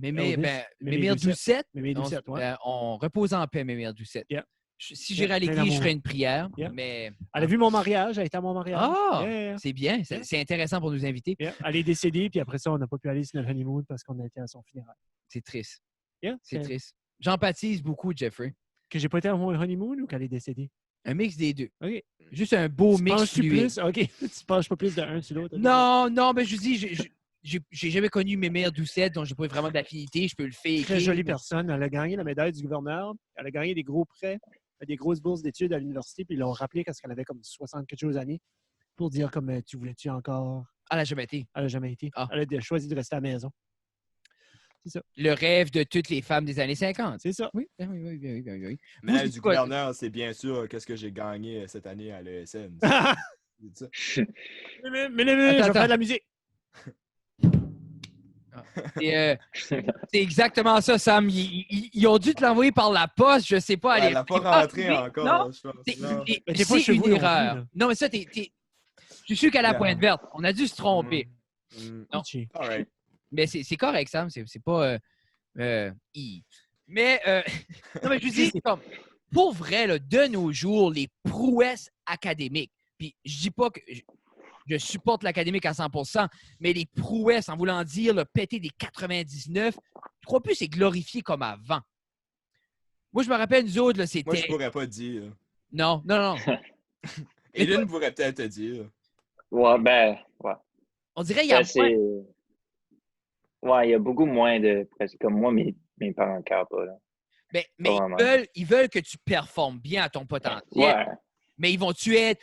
B: Elvis,
A: Mémère Doucette.
B: Mémé Doucette, ouais.
A: On repose en paix, Mémère Doucette.
B: Yeah.
A: Si j'irais à
B: plein
A: l'église, je
B: d'amour.
A: ferais une prière,
B: Yeah.
A: mais...
B: Elle a vu mon mariage, elle était à mon mariage.
A: Ah!
B: Yeah.
A: C'est bien,
B: Yeah.
A: c'est intéressant pour nous inviter.
B: Yeah. Elle est décédée, puis après ça, on n'a pas pu aller sur notre honeymoon parce qu'on a été à son funérail.
A: C'est triste.
B: Yeah.
A: C'est triste. J'empathise beaucoup, Jeffrey.
B: Que j'ai pas été à mon honeymoon ou qu'elle est décédée?
A: Un mix des deux.
B: OK.
A: Juste un beau
B: Tu
A: mix
B: penses-tu
A: fluide.
B: plus? OK. Tu penches pas plus d'un sur l'autre?
A: Non, mais je dis, j'ai jamais connu Mémère Doucette, donc j'ai pas eu vraiment d'affinité. Je peux le faire.
B: Très jolie personne. Elle a gagné la médaille du gouverneur. Elle a gagné des gros prêts, des grosses bourses d'études à l'université, puis ils l'ont rappelé parce qu'elle avait comme 60 quelque chose d'années pour dire comme tu voulais-tu encore?
A: Elle n'a jamais été.
B: Elle n'a jamais été.
A: Ah.
B: Elle a choisi de rester à la maison. C'est ça.
A: Le rêve de toutes les femmes des années 50.
B: C'est ça.
A: Oui, oui.
C: Mais
A: Vous,
C: elle,
A: c'est
C: du
A: quoi?
C: gouverneur, c'est bien sûr qu'est-ce que j'ai gagné cette année à l'ESN. C'est ça.
B: Mais je vais
A: Attends.
B: faire de la musique.
A: C'est exactement ça, Sam. Ils ont dû te l'envoyer par la poste, je sais pas.
C: Ouais, elle n'a pas rentré encore,
A: Non,
C: je pense.
A: c'est
C: Non.
B: Mais t'es pas
A: c'est
B: chez
A: une
B: vous non plus,
A: erreur.
B: là.
A: Non, mais ça, je suis sûr qu'à la
C: Yeah.
A: pointe verte, on a dû se tromper. Non.
B: Pitché.
C: All right.
A: Mais c'est correct, Sam. C'est pas. Mais, non, mais je veux dire, comme, pour vrai, là, de nos jours, les prouesses académiques, puis je dis pas que je supporte l'académique à 100%, mais les prouesses, en voulant dire le péter des 99, je crois plus que c'est glorifié comme avant. Moi, je me rappelle, nous autres, là,
C: Moi, je
A: c'était.
C: pourrais pas dire.
A: Non.
C: Aiden pourrait peut-être te dire.
D: Ouais, ouais.
A: On dirait qu'il y a.
D: Ben, c'est... Ouais, il y a beaucoup moins de... Presque comme moi, mes parents ne carent pas, là.
A: Mais
D: Vraiment.
A: ils veulent que tu performes bien à ton potentiel.
D: Ouais.
A: Mais ils vont-tu être.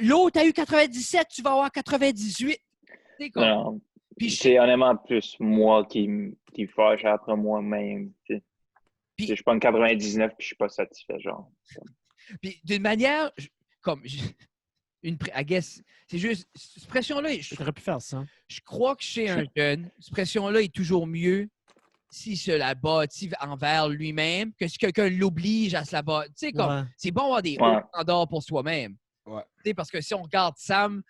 A: L'autre a eu 97, tu vas avoir 98. C'est comme.
D: Non.
A: Puis
D: C'est honnêtement plus moi qui fâche après moi-même.
A: Puis-
D: Je prends 99 puis je suis pas satisfait, genre.
A: Puis d'une manière, I guess, c'est juste, cette expression-là,
B: J'aurais pu faire ça.
A: je crois que chez un jeune, cette expression-là est toujours mieux s'il se la bâtit envers lui-même que si quelqu'un l'oblige à se la bâtir. Tu sais, comme,
B: Ouais.
A: c'est bon d'avoir des
D: Ouais.
A: hauts standards pour soi-même.
C: Ouais.
A: Tu sais, parce que si on regarde Sam,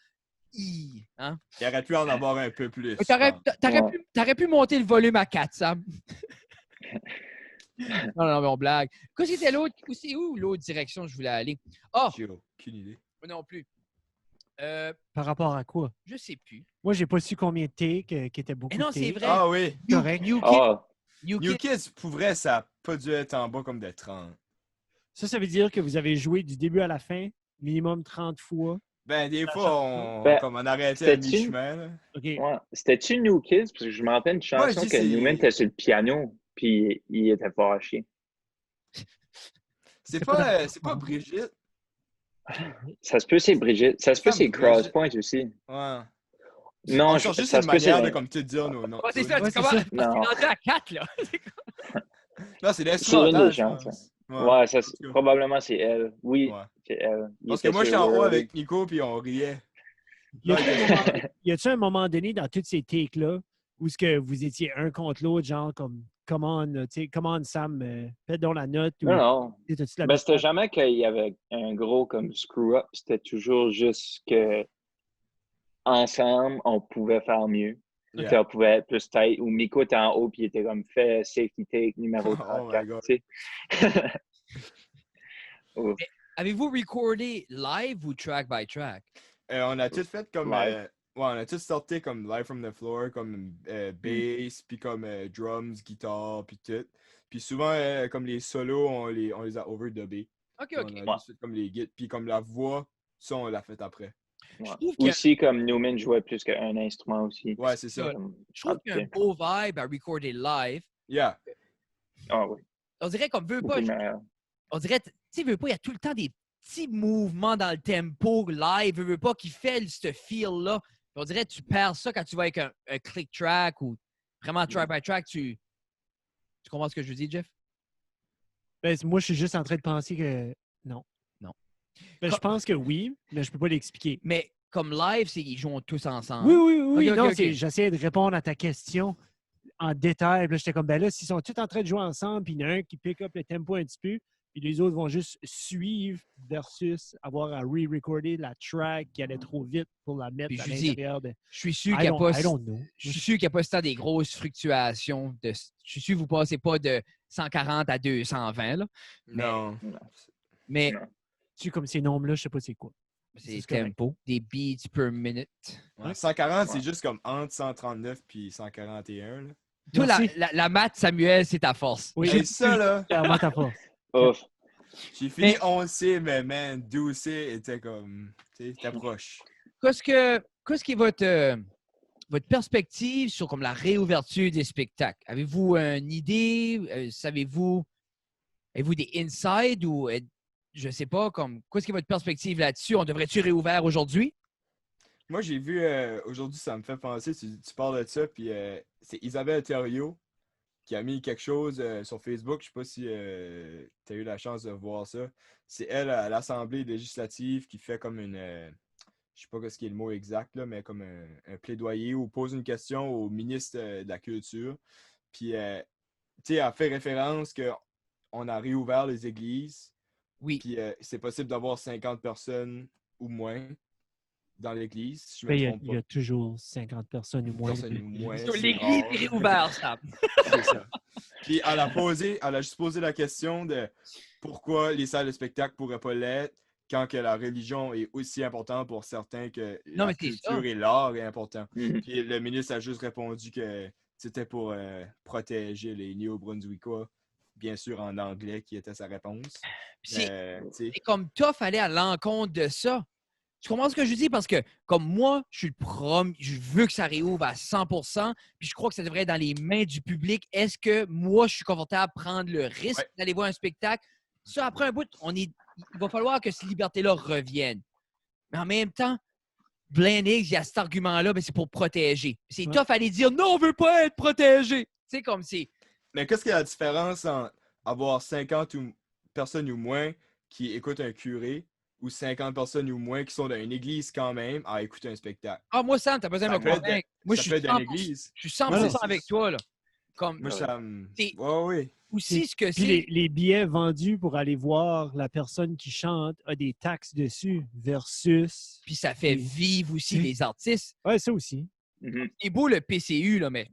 A: hein?
C: Il aurait pu en avoir un peu plus.
A: T'aurais pu monter le volume à 4, Sam. Non, mais on blague. Qu'est-ce que c'était l'autre? C'est où l'autre direction que je voulais aller? Ah,
C: J'ai aucune idée.
A: non plus.
B: Par rapport à quoi?
A: Je sais plus.
B: Moi, j'ai pas su combien de takes, qui étaient beaucoup
A: Eh non,
B: de
A: c'est
B: takes.
A: vrai.
C: Ah oui.
B: Correct.
A: New Kid.
D: Ah,
A: New
C: New
A: Kid.
C: Kids, pour vrai, ça n'a pas dû être en bas comme de 30.
B: Ça veut dire que vous avez joué du début à la fin, minimum 30 fois.
C: Ben, des
B: Ça
C: fois,
B: change
C: on arrêtait à
D: c'était-tu?
C: mi-chemin. là.
B: OK.
D: ouais. C'était-tu New Kids? Parce que je me rappelle une chanson
C: Moi, je dis
D: que
C: c'est-
D: Newman était sur le piano puis il était fâché.
C: C'est
B: pas
C: c'est pas Brigitte.
D: Ça se peut c'est Brigitte. Ça se peut
C: Sam
D: c'est
C: Brigitte.
D: Crosspoint aussi.
C: Ouais.
D: Non,
C: On cherche juste
D: ça
C: une
D: se peut c'est...
C: manière de comme te dire nos noms.
A: Ouais, c'est ça,
B: Ouais,
A: tu
B: c'est
A: commences.
B: ça.
A: Parce qu'il
D: Non.
A: est rendu à 4, là.
C: Non, c'est
D: C'est une
C: l'instrumental,
D: des
C: je
D: chances.
C: pense.
D: Ouais, ça,
C: parce que-
D: probablement c'est elle. Oui,
C: Ouais.
D: c'est elle. Il
C: Parce que
D: était
C: moi,
D: sur
C: j'étais en haut
D: World.
C: avec Nico, puis on riait.
B: Y a-tu un moment donné dans toutes ces takes-là où ce que vous étiez un contre l'autre, genre comme come on Sam, fais donc la note ou
D: Non.
B: t'as-tu de la
D: Ben, c'était
B: misère?
D: jamais qu'il y avait un gros comme screw-up. C'était toujours juste que ensemble, on pouvait faire mieux.
C: Yeah.
D: Tu sais, on pouvait être plus tight. Ou Miko était en haut puis il était comme fait safety take numéro
C: Oh my
D: 34.
C: God.
D: Tu sais. Oh.
A: Avez-vous recordé live ou track by track?
C: On a tout fait comme...
D: Live.
C: ouais, on a tout sorti comme live from the floor, comme bass, puis comme drums, guitare, puis tout. Puis souvent, comme les solos, on les a overdubbés.
A: OK.
C: On a juste fait comme les guides. Puis comme la voix, ça, on l'a fait après.
D: Ouais.
A: trouve qu'il y a-
D: Aussi, comme Newman jouait plus qu'un instrument aussi.
C: Ouais, c'est ça.
D: Comme-
A: Je trouve qu'il y a un beau vibe à recorder live.
C: Yeah.
D: Ah oui,
A: On dirait comme veut pas.
D: beaucoup meilleur.
A: On dirait, tu sais, veut pas, il y a tout le temps des petits mouvements dans le tempo live, veut pas, qui fait ce feel-là. On dirait que tu perds ça quand tu vas avec un click track ou vraiment track by track. Tu comprends ce que je veux dire, Jeff?
B: Ben, moi, je suis juste en train de penser que non.
A: Non.
B: Ben, je pense que oui, mais je peux pas l'expliquer.
A: Mais comme live, c'est qu'ils jouent tous ensemble.
B: Oui, oui, oui.
A: Ok,
B: Non,
A: ok, ok.
B: j'essayais de répondre à ta question en détail. Puis là, j'étais comme, ben là, s'ils sont tous en train de jouer ensemble, puis il y en a un qui pick up le tempo un petit peu, puis les autres vont juste suivre versus avoir à re-recorder la track qui allait trop vite pour la mettre
A: Puis
B: à
A: je dis,
B: l'intérieur de...
A: je suis sûr qu'il n'y a pas.
B: I don't know.
A: Je suis sûr qu'il n'y a pas ce temps des grosses fluctuations. Je suis sûr que vous ne passez pas de 140 à 220. Là.
C: Non.
A: Mais
D: Non.
B: Tu comme ces nombres-là, je sais pas c'est quoi.
A: c'est
B: correct.
A: tempo, des beats per minute.
C: Ouais, 140,
D: Ouais.
C: c'est juste comme entre 139 puis 141. Là.
A: Toi,
B: Merci.
A: la math, Samuel, c'est ta force.
B: Oui,
C: Hey, ça, là,
B: clairement ta force.
D: Ouf.
C: j'ai fini
A: Mais-
C: 11C, mais man, 12C était comme, tu sais, t'es proche.
A: Qu'est-ce qui est votre perspective sur comme la réouverture des spectacles? Avez-vous une idée? Avez-vous des insights ou je sais pas, comme qu'est-ce qui est votre perspective là-dessus? On devrait-tu réouvrir aujourd'hui?
C: Moi, j'ai vu, aujourd'hui, ça me fait penser, tu parles de ça, puis c'est Isabelle Thériault qui a mis quelque chose sur Facebook. Je sais pas si tu as eu la chance de voir ça. C'est elle à l'Assemblée législative qui fait comme une, je sais pas ce qui est le mot exact, là, mais comme un plaidoyer ou pose une question au ministre de la Culture. Puis, tu sais, elle fait référence qu'on a réouvert les églises,
A: Oui.
C: puis c'est possible d'avoir 50 personnes ou moins dans l'église, si je
B: Ben,
C: me
B: il
C: trompe
B: y a
C: pas.
B: toujours 50 personnes ou moins.
C: Personne ou moins,
A: Sur
C: c'est
A: l'église
C: rare.
A: est réouverte, Sam.
C: C'est ça. Puis elle a juste posé la question de pourquoi les salles de spectacle pourraient pas l'être quand que la religion est aussi importante pour certains que
A: Non,
C: la
A: mais c'est
C: culture
A: ça.
C: et l'art est important.
D: Mhm.
C: Puis le ministre a juste répondu que c'était pour protéger les Néo-Brunswickois, bien sûr en anglais, qui était sa réponse.
A: Puis c'est
C: Tu sais,
A: c'est comme tough aller à l'encontre de ça. Tu comprends ce que je dis? Parce que, comme moi, je suis le premier, je veux que ça réouvre à 100%, puis je crois que ça devrait être dans les mains du public. Est-ce que moi, je suis confortable à prendre le risque
C: Ouais.
A: d'aller voir un spectacle? Ça, après un bout, il va falloir que cette liberté-là revienne. Mais en même temps, Blandings, il y a cet argument-là, mais c'est pour protéger. C'est
B: Ouais.
A: tough à aller dire non, on veut pas être protégé. Tu sais, comme c'est.
C: mais qu'est-ce qu'il y a la différence entre avoir 50 personnes ou moins qui écoutent un curé ou 50 personnes ou moins qui sont dans une église quand même à écouter un spectacle?
A: Ah, moi, Sam, t'as besoin de
C: Ça
A: me
C: peut être
A: convaincre. Moi,
C: ça
A: je
C: peut
A: suis
C: être dans
A: 100%,
C: l'église.
A: je suis 100%
B: Ouais,
A: avec toi, là. Comme,
C: Moi, ça me...
A: C'est-
C: Ouais, ouais.
A: aussi, ce que
B: Puis
A: c'est.
B: les billets vendus pour aller voir la personne qui chante a des taxes dessus versus...
A: Puis ça fait
B: Oui.
A: vivre aussi
B: Oui.
A: les artistes.
B: Ouais, ça aussi.
D: Mhm.
A: C'est beau le PCU, là, mais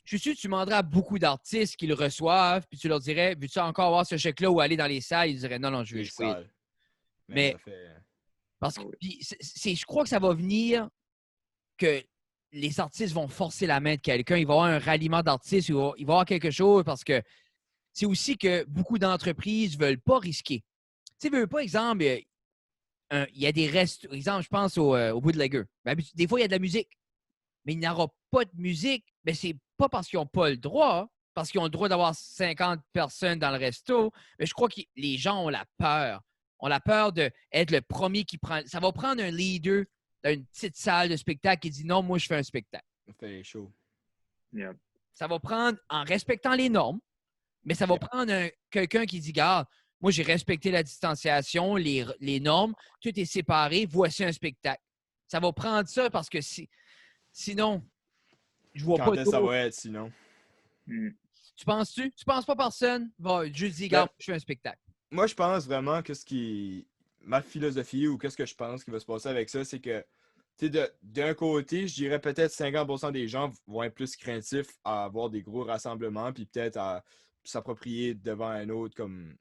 A: je suis sûr que tu demanderas à beaucoup d'artistes qui le reçoivent, puis tu leur dirais, veux-tu encore avoir ce chèque-là ou aller dans les salles? Ils diraient, non, non, je veux
C: Les
A: jouer.
C: salles.
A: Mais-
C: ça fait...
A: Parce que
D: Ah oui.
A: puis je crois que ça va venir que les artistes vont forcer la main de quelqu'un. Il va y avoir un ralliement d'artistes, il va y avoir quelque chose parce que c'est aussi que beaucoup d'entreprises ne veulent pas risquer. Tu sais, veux pas, exemple, il y a des restes. Exemple, je pense au bootlegger. Ben, des fois, il y a de la musique, mais il n'y aura pas de musique. Mais c'est pas parce qu'ils n'ont pas le droit, parce qu'ils ont le droit d'avoir 50 personnes dans le resto. Mais je crois que les gens ont la peur. On a la peur d'être le premier qui prend. Ça va prendre un leader dans une petite salle de spectacle qui dit non, moi, je fais un spectacle.
C: Ça fait les shows.
D: Yeah.
A: Ça va prendre en respectant les normes, mais ça va prendre quelqu'un qui dit garde, moi, j'ai respecté la distanciation, les normes, tout est séparé, voici un spectacle. Ça va prendre ça parce que sinon, je vois
C: Quand
A: pas
C: est-ce que ça
A: d'autre.
C: va être, sinon?
D: Mhm.
A: Tu penses-tu? Tu penses pas personne va juste dire, regarde, je fais un spectacle.
C: Moi, je pense vraiment que ma philosophie ou qu'est-ce que je pense qui va se passer avec ça, c'est que, tu sais, d'un côté, je dirais peut-être 50% des gens vont être plus craintifs à avoir des gros rassemblements, puis peut-être à s'approprier devant un autre comme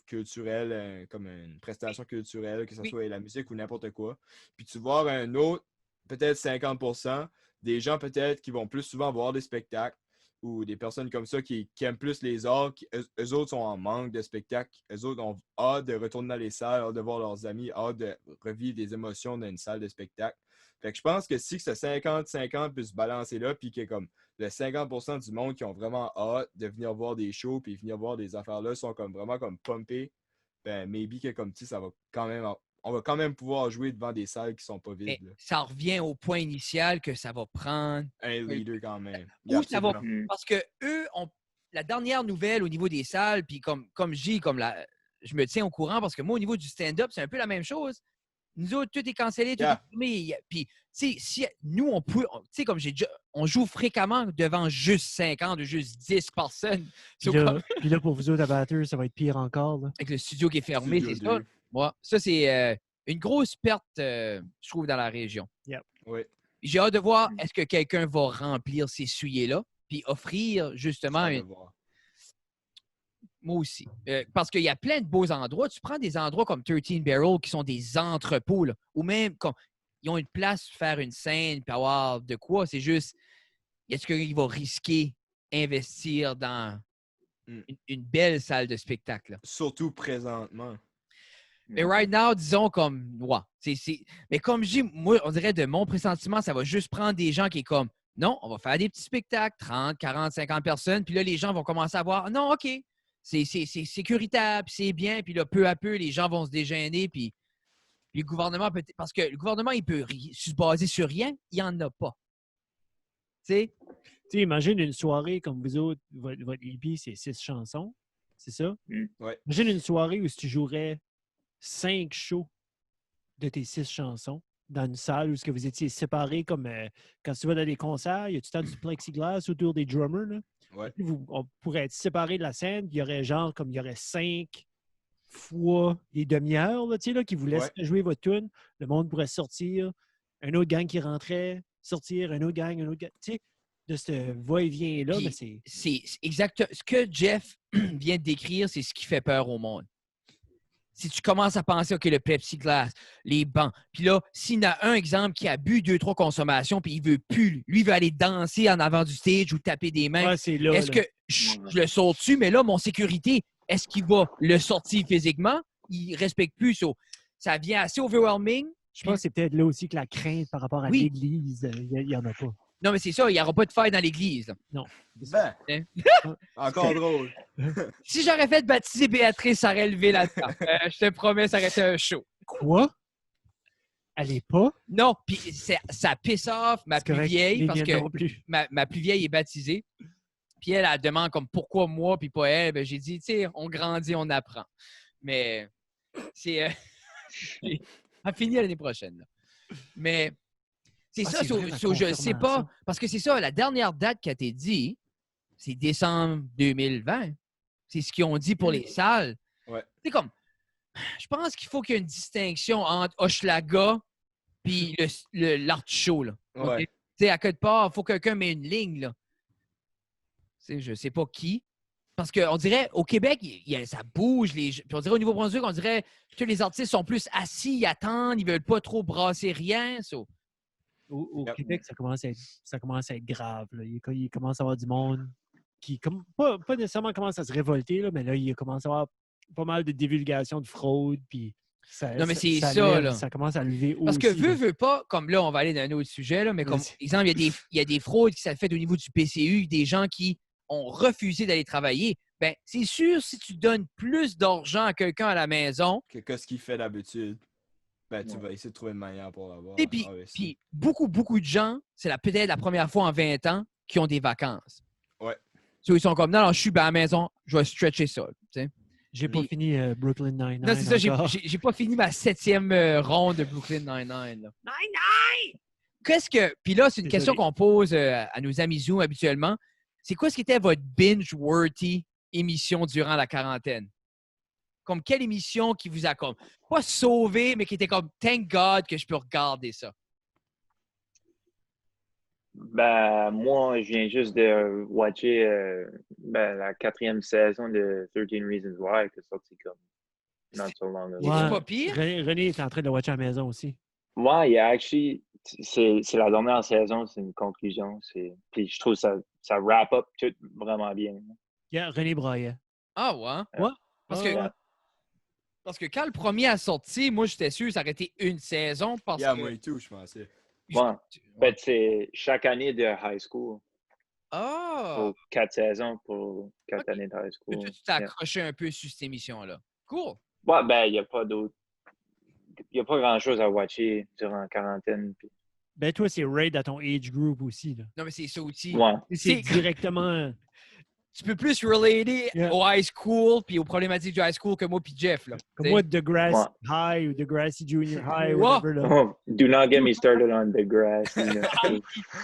C: culturel, comme une prestation culturelle, que ce
A: Oui.
C: soit la musique ou n'importe quoi. Puis tu vois un autre, peut-être 50%, des gens peut-être qui vont plus souvent voir des spectacles, ou des personnes comme ça qui aiment plus les arts, eux autres sont en manque de spectacles, eux autres ont hâte de retourner dans les salles, hâte de voir leurs amis, hâte de revivre des émotions dans une salle de spectacle. Fait que je pense que si ce 50-50 peut se balancer là, puis que comme le 50% du monde qui ont vraiment hâte de venir voir des shows, puis venir voir des affaires-là, sont comme vraiment comme pumpés, ben maybe que comme tu sais, ça va quand même... On va quand même pouvoir jouer devant des salles qui sont pas
A: Mais
C: vides. Là.
A: ça revient au point initial que ça va prendre.
C: Un leader quand même.
A: Où ça va-
C: Absolument.
D: Mhm.
A: Parce que eux ont la dernière nouvelle au niveau des salles, puis comme je dis, je me tiens au courant parce que moi, au niveau du stand-up, c'est un peu la même chose. Nous autres, tout est cancellé, tout
C: Yeah.
A: est fermé. Puis, tu sais, si nous, on peut, tu sais, comme j'ai déjà, on joue fréquemment devant juste 50 ou juste 10 personnes.
B: Puis là, pour vous autres abatteurs, ça va être pire encore. Là.
A: Avec le studio qui est fermé,
C: Studio
A: c'est ça.
C: 2.
A: Moi, ça, c'est une grosse perte, je trouve, dans la région.
C: Oui.
A: J'ai hâte de voir, est-ce que quelqu'un va remplir ces souliers-là, puis offrir justement
C: Ça,
A: une.
C: de voir.
A: Moi aussi. Parce qu'il y a plein de beaux endroits. Tu prends des endroits comme 13 Barrel qui sont des entrepôts, là, ou même comme ils ont une place pour faire une scène puis avoir de quoi. C'est juste, est-ce qu'il va risquer investir dans une belle salle de spectacle? Là?
C: Surtout présentement.
A: Mais right now, disons comme, ouais, mais comme je dis, moi, on dirait de mon pressentiment, ça va juste prendre des gens qui est comme, non, on va faire des petits spectacles, 30, 40, 50 personnes, puis là, les gens vont commencer à voir, non, OK, c'est sécuritaire, puis c'est bien, puis là, peu à peu, les gens vont se dégêner, puis le gouvernement peut... Parce que le gouvernement, il peut se baser sur rien, il n'y en a pas. Tu sais?
B: Tu sais, imagine une soirée comme vous autres, votre EP, c'est 6 chansons, c'est ça?
C: Ouais.
B: Imagine une soirée où si tu jouerais 5 shows de tes 6 chansons dans une salle où est-ce que vous étiez séparés comme quand tu vas dans des concerts, il y a tout le temps du plexiglas autour des drummers. Là.
C: Ouais.
B: On pourrait être séparés de la scène, puis il y aurait genre comme il y aurait 5 fois des demi-heures là, tu sais, là, qui vous laissent jouer votre tune. Le monde pourrait sortir, un autre gang qui rentrait, sortir, un autre gang. Tu sais, de ce va-et-vient-là,
A: Puis,
B: mais c'est.
A: C'est exact. Ce que Jeff vient de décrire, c'est ce qui fait peur au monde. Si tu commences à penser, OK, le plexiglas, les bancs, puis là, s'il y en a un exemple qui a bu 2-3 consommations, puis il veut plus, lui, il veut aller danser en avant du stage ou taper des mains,
B: Ouais, c'est là,
A: est-ce que je le saute dessus, mais là, mon sécurité, est-ce qu'il va le sortir physiquement? Il ne respecte plus. Ça vient assez overwhelming.
B: Je pense que c'est peut-être là aussi que la crainte par rapport à
A: Oui.
B: l'Église, il n'y en a pas.
A: Non, mais c'est ça, il n'y aura pas de fête dans l'église.
B: Non.
C: Ben,
A: Hein?
C: encore drôle.
A: Si j'aurais fait baptiser Béatrice, ça aurait levé là-dedans. Je te promets, ça aurait été un show.
B: Quoi? Elle est pas?
A: Non, puis ça piss off ma
B: C'est
A: plus
B: correct,
A: vieille,
B: les
A: parce
B: miennes
A: que
B: non plus.
A: ma plus vieille est baptisée. Puis elle demande comme pourquoi moi, puis pas elle. Ben, j'ai dit, tu sais, on grandit, on apprend. Mais c'est. On finit l'année prochaine. Là. Mais c'est ça,
B: c'est vrai, la
A: je ne sais pas.
B: confirmation.
A: Parce que c'est ça, la dernière date qui a été dit, c'est décembre 2020. C'est ce qu'ils ont dit pour les salles.
C: Ouais.
A: C'est comme. Je pense qu'il faut qu'il y ait une distinction entre Hochelaga puis l'art show. Là.
C: Ouais.
A: Okay? Tu sais, à quelque part, il faut que quelqu'un mette une ligne. Là. Je ne sais pas qui. Parce qu'on dirait, au Québec, ça bouge. Puis on dirait au Nouveau-Brunswick, on dirait que les artistes sont plus assis, ils attendent, ils ne veulent pas trop brasser rien. So.
B: Au
C: Yep.
B: Québec, ça commence à être grave. Là. Il commence à y avoir du monde qui, pas nécessairement commence à se révolter, là, mais là, il commence à y avoir pas mal de divulgation de fraude. Puis
A: Non, mais c'est ça,
B: lève,
A: là.
B: ça commence à lever aussi.
A: Parce que veut pas, comme là, on va aller dans un autre sujet, là, mais comme exemple, il y a des fraudes qui s'est faites au niveau du PCU, des gens qui ont refusé d'aller travailler. Ben, c'est sûr, si tu donnes plus d'argent à quelqu'un à la maison,
C: Que ce qu'il fait d'habitude, ben, tu vas essayer de trouver une manière pour l'avoir.
A: et puis beaucoup de gens, c'est peut-être la première fois en 20 ans qui ont des vacances.
C: Ouais.
A: So, ils sont comme, non, je suis à la maison, je vais stretcher ça. Tu sais.
B: J'ai pas fini Brooklyn Nine-Nine.
A: Non, c'est ça,
B: encore.
A: j'ai pas fini ma 7e ronde de Brooklyn Nine-Nine. là. Qu'est-ce que. Puis là, c'est une question qu'on pose à nos amis Zoom habituellement. C'est quoi ce qui était votre binge-worthy émission durant la quarantaine? Comme quelle émission qui vous a comme pas sauvé, mais qui était comme thank God que je peux regarder ça?
D: Ben, moi, je viens juste de watcher la 4e saison de 13 Reasons Why qui est sortie comme not so long ago.
A: C'est pas pire?
B: René est en train de le watcher à la maison aussi.
D: Ouais, il y a actually, c'est la dernière saison, c'est une conclusion. Puis je trouve ça wrap up tout vraiment bien.
B: Il y a René Braillet.
A: Ah ouais?
B: Ouais.
A: Parce que quand le premier a sorti, moi, j'étais sûr que ça aurait été une saison. Parce que...
C: moi et tout, je pensais.
D: Ouais. En fait, c'est chaque année de high school.
A: Ah!
D: Pour 4 saisons pour 4 années de high
A: Mais
D: school.
A: toi, tu t'es accroché un peu sur cette émission-là. Cool!
D: Ouais, ben, il n'y a pas d'autre. Il n'y a pas grand-chose à watcher durant la quarantaine. Puis...
B: Ben, toi, c'est Raid à ton age group aussi. Là.
A: Non, mais c'est ça aussi.
D: Ouais.
B: C'est directement.
A: tu peux plus relater
B: Yeah.
A: au high school puis aux problématiques du high school que moi puis Jeff. Là,
B: Comme moi, Degrassi High ou Degrassi Junior High,
A: Ouais.
B: whatever. Là.
D: Oh, do not get me started on the grass.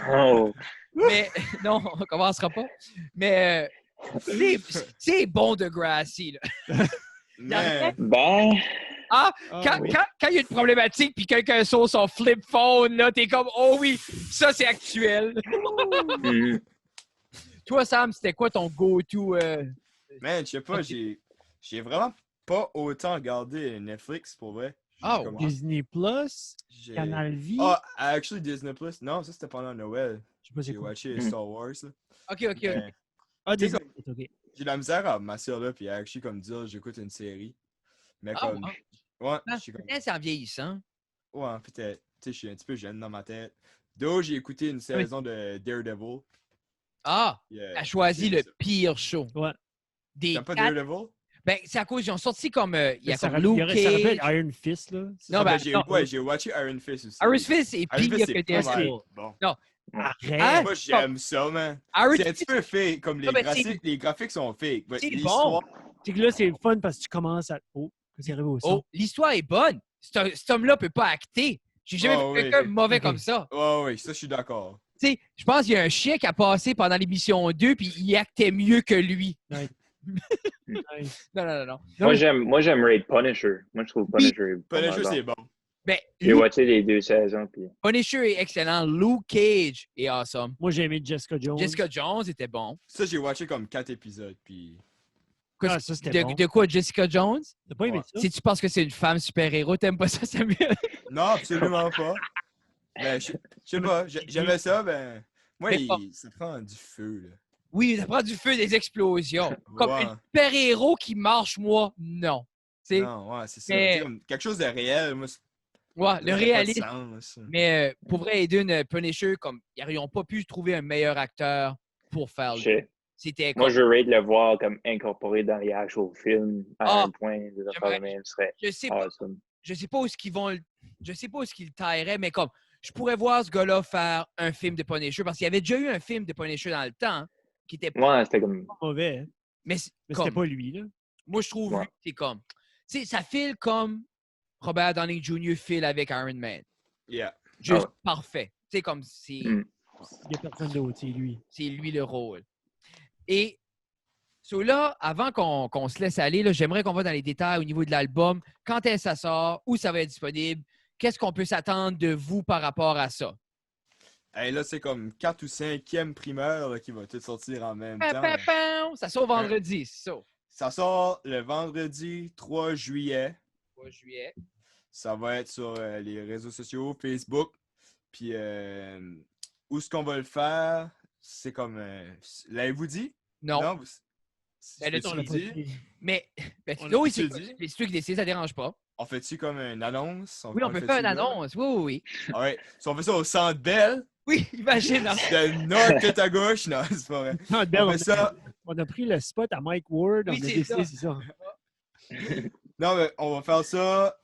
D: Oh.
A: Mais non, on commencera pas. Mais c'est bon Degrassi. Là.
C: Mais,
D: Ben,
A: Ah,
B: Ah, oui.
A: quand il y a une problématique puis quelqu'un saute son flip phone, là, t'es comme, oh oui, ça c'est actuel.
D: mhm.
A: Toi, Sam, c'était quoi ton go-to?
C: man, je sais pas, j'ai vraiment pas autant regardé Netflix pour vrai.
A: Oh,
C: Comme-
B: Disney Plus,
C: j'ai-
B: Canal Vie.
C: Ah, actually, Disney Plus. Non, ça c'était pendant Noël.
B: Je sais pas c'est
C: J'ai
B: quoi.
C: watché
D: Mm.
C: Star Wars. Là.
A: OK, OK.
C: Mais
B: Ah,
C: tu sais,
B: Disney Plus, OK.
C: j'ai de la misère à ma soeur là, puis actually, comme dire, j'écoute une série. Mais
A: Ah,
C: comme. Ouais, je suis comme.
A: Peut-être c'est en vieillissant.
C: Ouais, peut-être. Tu sais, je suis un petit peu jeune dans ma tête. D'où j'ai écouté une saison de Daredevil.
A: Ah,
C: Yeah,
A: t'as choisi
C: j'ai
A: le
C: ça.
A: pire show.
B: Ouais.
A: Des
C: T'aimes pas
A: quatre-
C: Daredevil?
A: Ben, c'est à cause, ils ont sorti comme, il y a
B: Ça
A: comme
B: rappelle-
A: Luke
B: ça rappelle
A: Cage.
B: Iron Fist, là. C'est
A: Non,
B: ça?
A: ben,
C: j'ai,
A: non.
C: ouais, j'ai watché Iron Fist aussi.
A: Iron Fist est
C: Iron
A: pire
C: Fist,
A: que
C: c'est pas
A: Deadpool.
C: mal. Bon.
B: Arrête!
A: Hein?
C: Moi, j'aime ça, man.
A: Iron
C: C'est un petit
A: Fist,
C: peu fake, comme
A: Non, mais
C: les graphiques sont fake. mais
A: c'est
C: l'histoire-
B: C'est que là, c'est le fun parce que tu commences à... Oh, c'est arrivé au son.
A: oh, l'histoire est bonne. Cet homme-là peut pas acter. J'ai jamais
C: Oh,
A: vu
C: oui.
A: quelqu'un de mauvais
B: Ok.
A: comme ça.
C: Ouais, ouais, ça, je suis d'accord.
A: Tu sais, je pense qu'il y a un chien qui a passé pendant l'émission 2 puis il actait mieux que lui.
B: Nice.
A: Non.
D: Moi, j'aime Raid Punisher. Moi, je trouve Punisher.
C: Punisher, c'est bon.
A: Ben,
D: J'ai watché les 2 saisons. Puis...
A: Punisher est excellent. Luke Cage est awesome.
B: Moi, j'ai aimé Jessica Jones.
A: Jessica Jones était bon.
C: Ça, j'ai watché comme 4 épisodes, puis...
B: Ah, ça, c'était bon.
A: De quoi, Jessica Jones?
B: T'as pas aimé
C: Ouais.
B: ça?
A: Si tu penses que c'est une femme super-héros, t'aimes pas ça, Samuel?
C: Non, absolument pas. Ben, je sais pas, j'aimais ça, ben... Moi,
A: Mais pas.
C: ça prend du feu, là.
A: Oui, ça prend du feu, des explosions. Comme
C: Ouais.
A: un super-héros qui marche, moi, non. Tu sais,
C: Non, ouais, c'est ça.
A: mais-
C: Tu sais, comme quelque chose de réel, moi,
A: ouais, le réalisme.
C: réalisme.
A: Mais pour vrai, Aiden, Punisher, comme, ils n'ont pas pu trouver un meilleur acteur pour faire.
D: Shit.
A: C'était
D: Moi,
A: comme.
D: je rate le voir comme incorporé dans les actual films à
A: Ah,
D: un point. Des affaires de même serait
A: Je sais pas,
D: awesome.
A: je sais pas où est-ce qu'ils vont. Je sais pas où est-ce qu'ils le tailleraient, mais comme, je pourrais voir ce gars-là faire un film de Punisher parce qu'il y avait déjà eu un film de Punisher dans le temps hein, qui était.
D: Ouais, c'était comme.
B: Pas mauvais, hein.
A: Mais,
B: Mais
A: comme,
B: c'était pas lui, là.
A: moi, je trouve
D: Ouais.
A: que c'est comme. Tu sais, ça file comme Robert Downey Jr. file avec Iron Man.
C: Yeah.
A: Juste
D: Ah ouais.
A: parfait. Tu sais, comme c'est.
D: Mm.
B: Il y a personne d'autre, c'est lui.
A: C'est lui le rôle. Et là, avant qu'on se laisse aller, là, j'aimerais qu'on va dans les détails au niveau de l'album. Quand est-ce que ça sort? Où ça va être disponible? Qu'est-ce qu'on peut s'attendre de vous par rapport à ça?
C: Hey, là, c'est comme 4 ou 5e primeur là, qui va tout sortir en même temps.
A: Pam! Ça sort vendredi, c'est ça.
C: Ça sort le vendredi 3 juillet.
A: 3 juillet.
C: Ça va être sur les réseaux sociaux, Facebook. Puis, où est-ce qu'on va le faire? C'est comme... L'avez-vous dit?
A: Non.
C: vous-
A: Ben, là,
C: je
B: On
C: peux-tu
B: l'a
C: le
B: pas
C: dire?
B: dit.
A: Mais
C: On
A: là, oui,
C: l'a-tu
A: c'est
C: dit?
A: c'est toi qui décides, ça dérange pas.
C: On fait-tu comme une annonce?
A: Oui, on peut faire une annonce. Oui, oui, oui.
C: Ouais. Si on fait ça au Centre Bell,
A: Oui, imagine. hein.
C: de nord tout à gauche, non, c'est pas vrai.
B: Non, Bell,
C: On fait ça...
B: on a pris le spot à Mike Ward.
A: Oui,
B: on a
A: c'est
B: décidé,
A: ça.
B: c'est ça.
C: Non, mais on va faire ça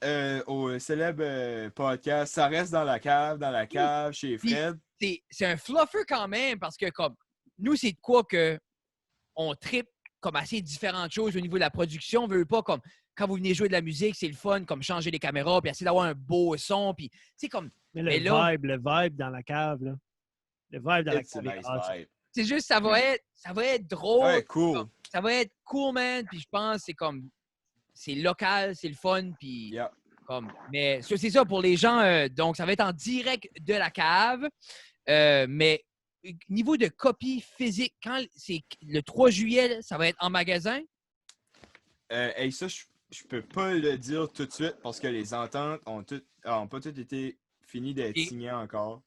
C: au célèbre podcast. Ça reste dans la cave, chez Fred.
A: C'est un fluffer quand même parce que comme nous, c'est de quoi que on tripe comme assez différentes choses au niveau de la production. On veut pas comme quand vous venez jouer de la musique, c'est le fun, comme changer les caméras, puis essayer d'avoir un beau son, puis tu sais comme
B: Mais
A: Mais là-
B: le vibe dans la cave, là. Le vibe dans la
C: It's a
B: cave.
C: nice
B: est awesome.
C: vibe.
A: c'est juste ça va être drôle,
C: Ouais, cool.
A: ça va être cool man, puis je pense c'est comme c'est local, c'est le fun, puis
C: Yeah.
A: comme mais c'est ça pour les gens donc ça va être en direct de la cave. Mais niveau de copie physique, quand c'est le 3 juillet, là, ça va être en magasin.
C: Hey, ça, je peux pas le dire tout de suite parce que les ententes ont pas toutes été finies d'être
A: Et-
C: signées encore.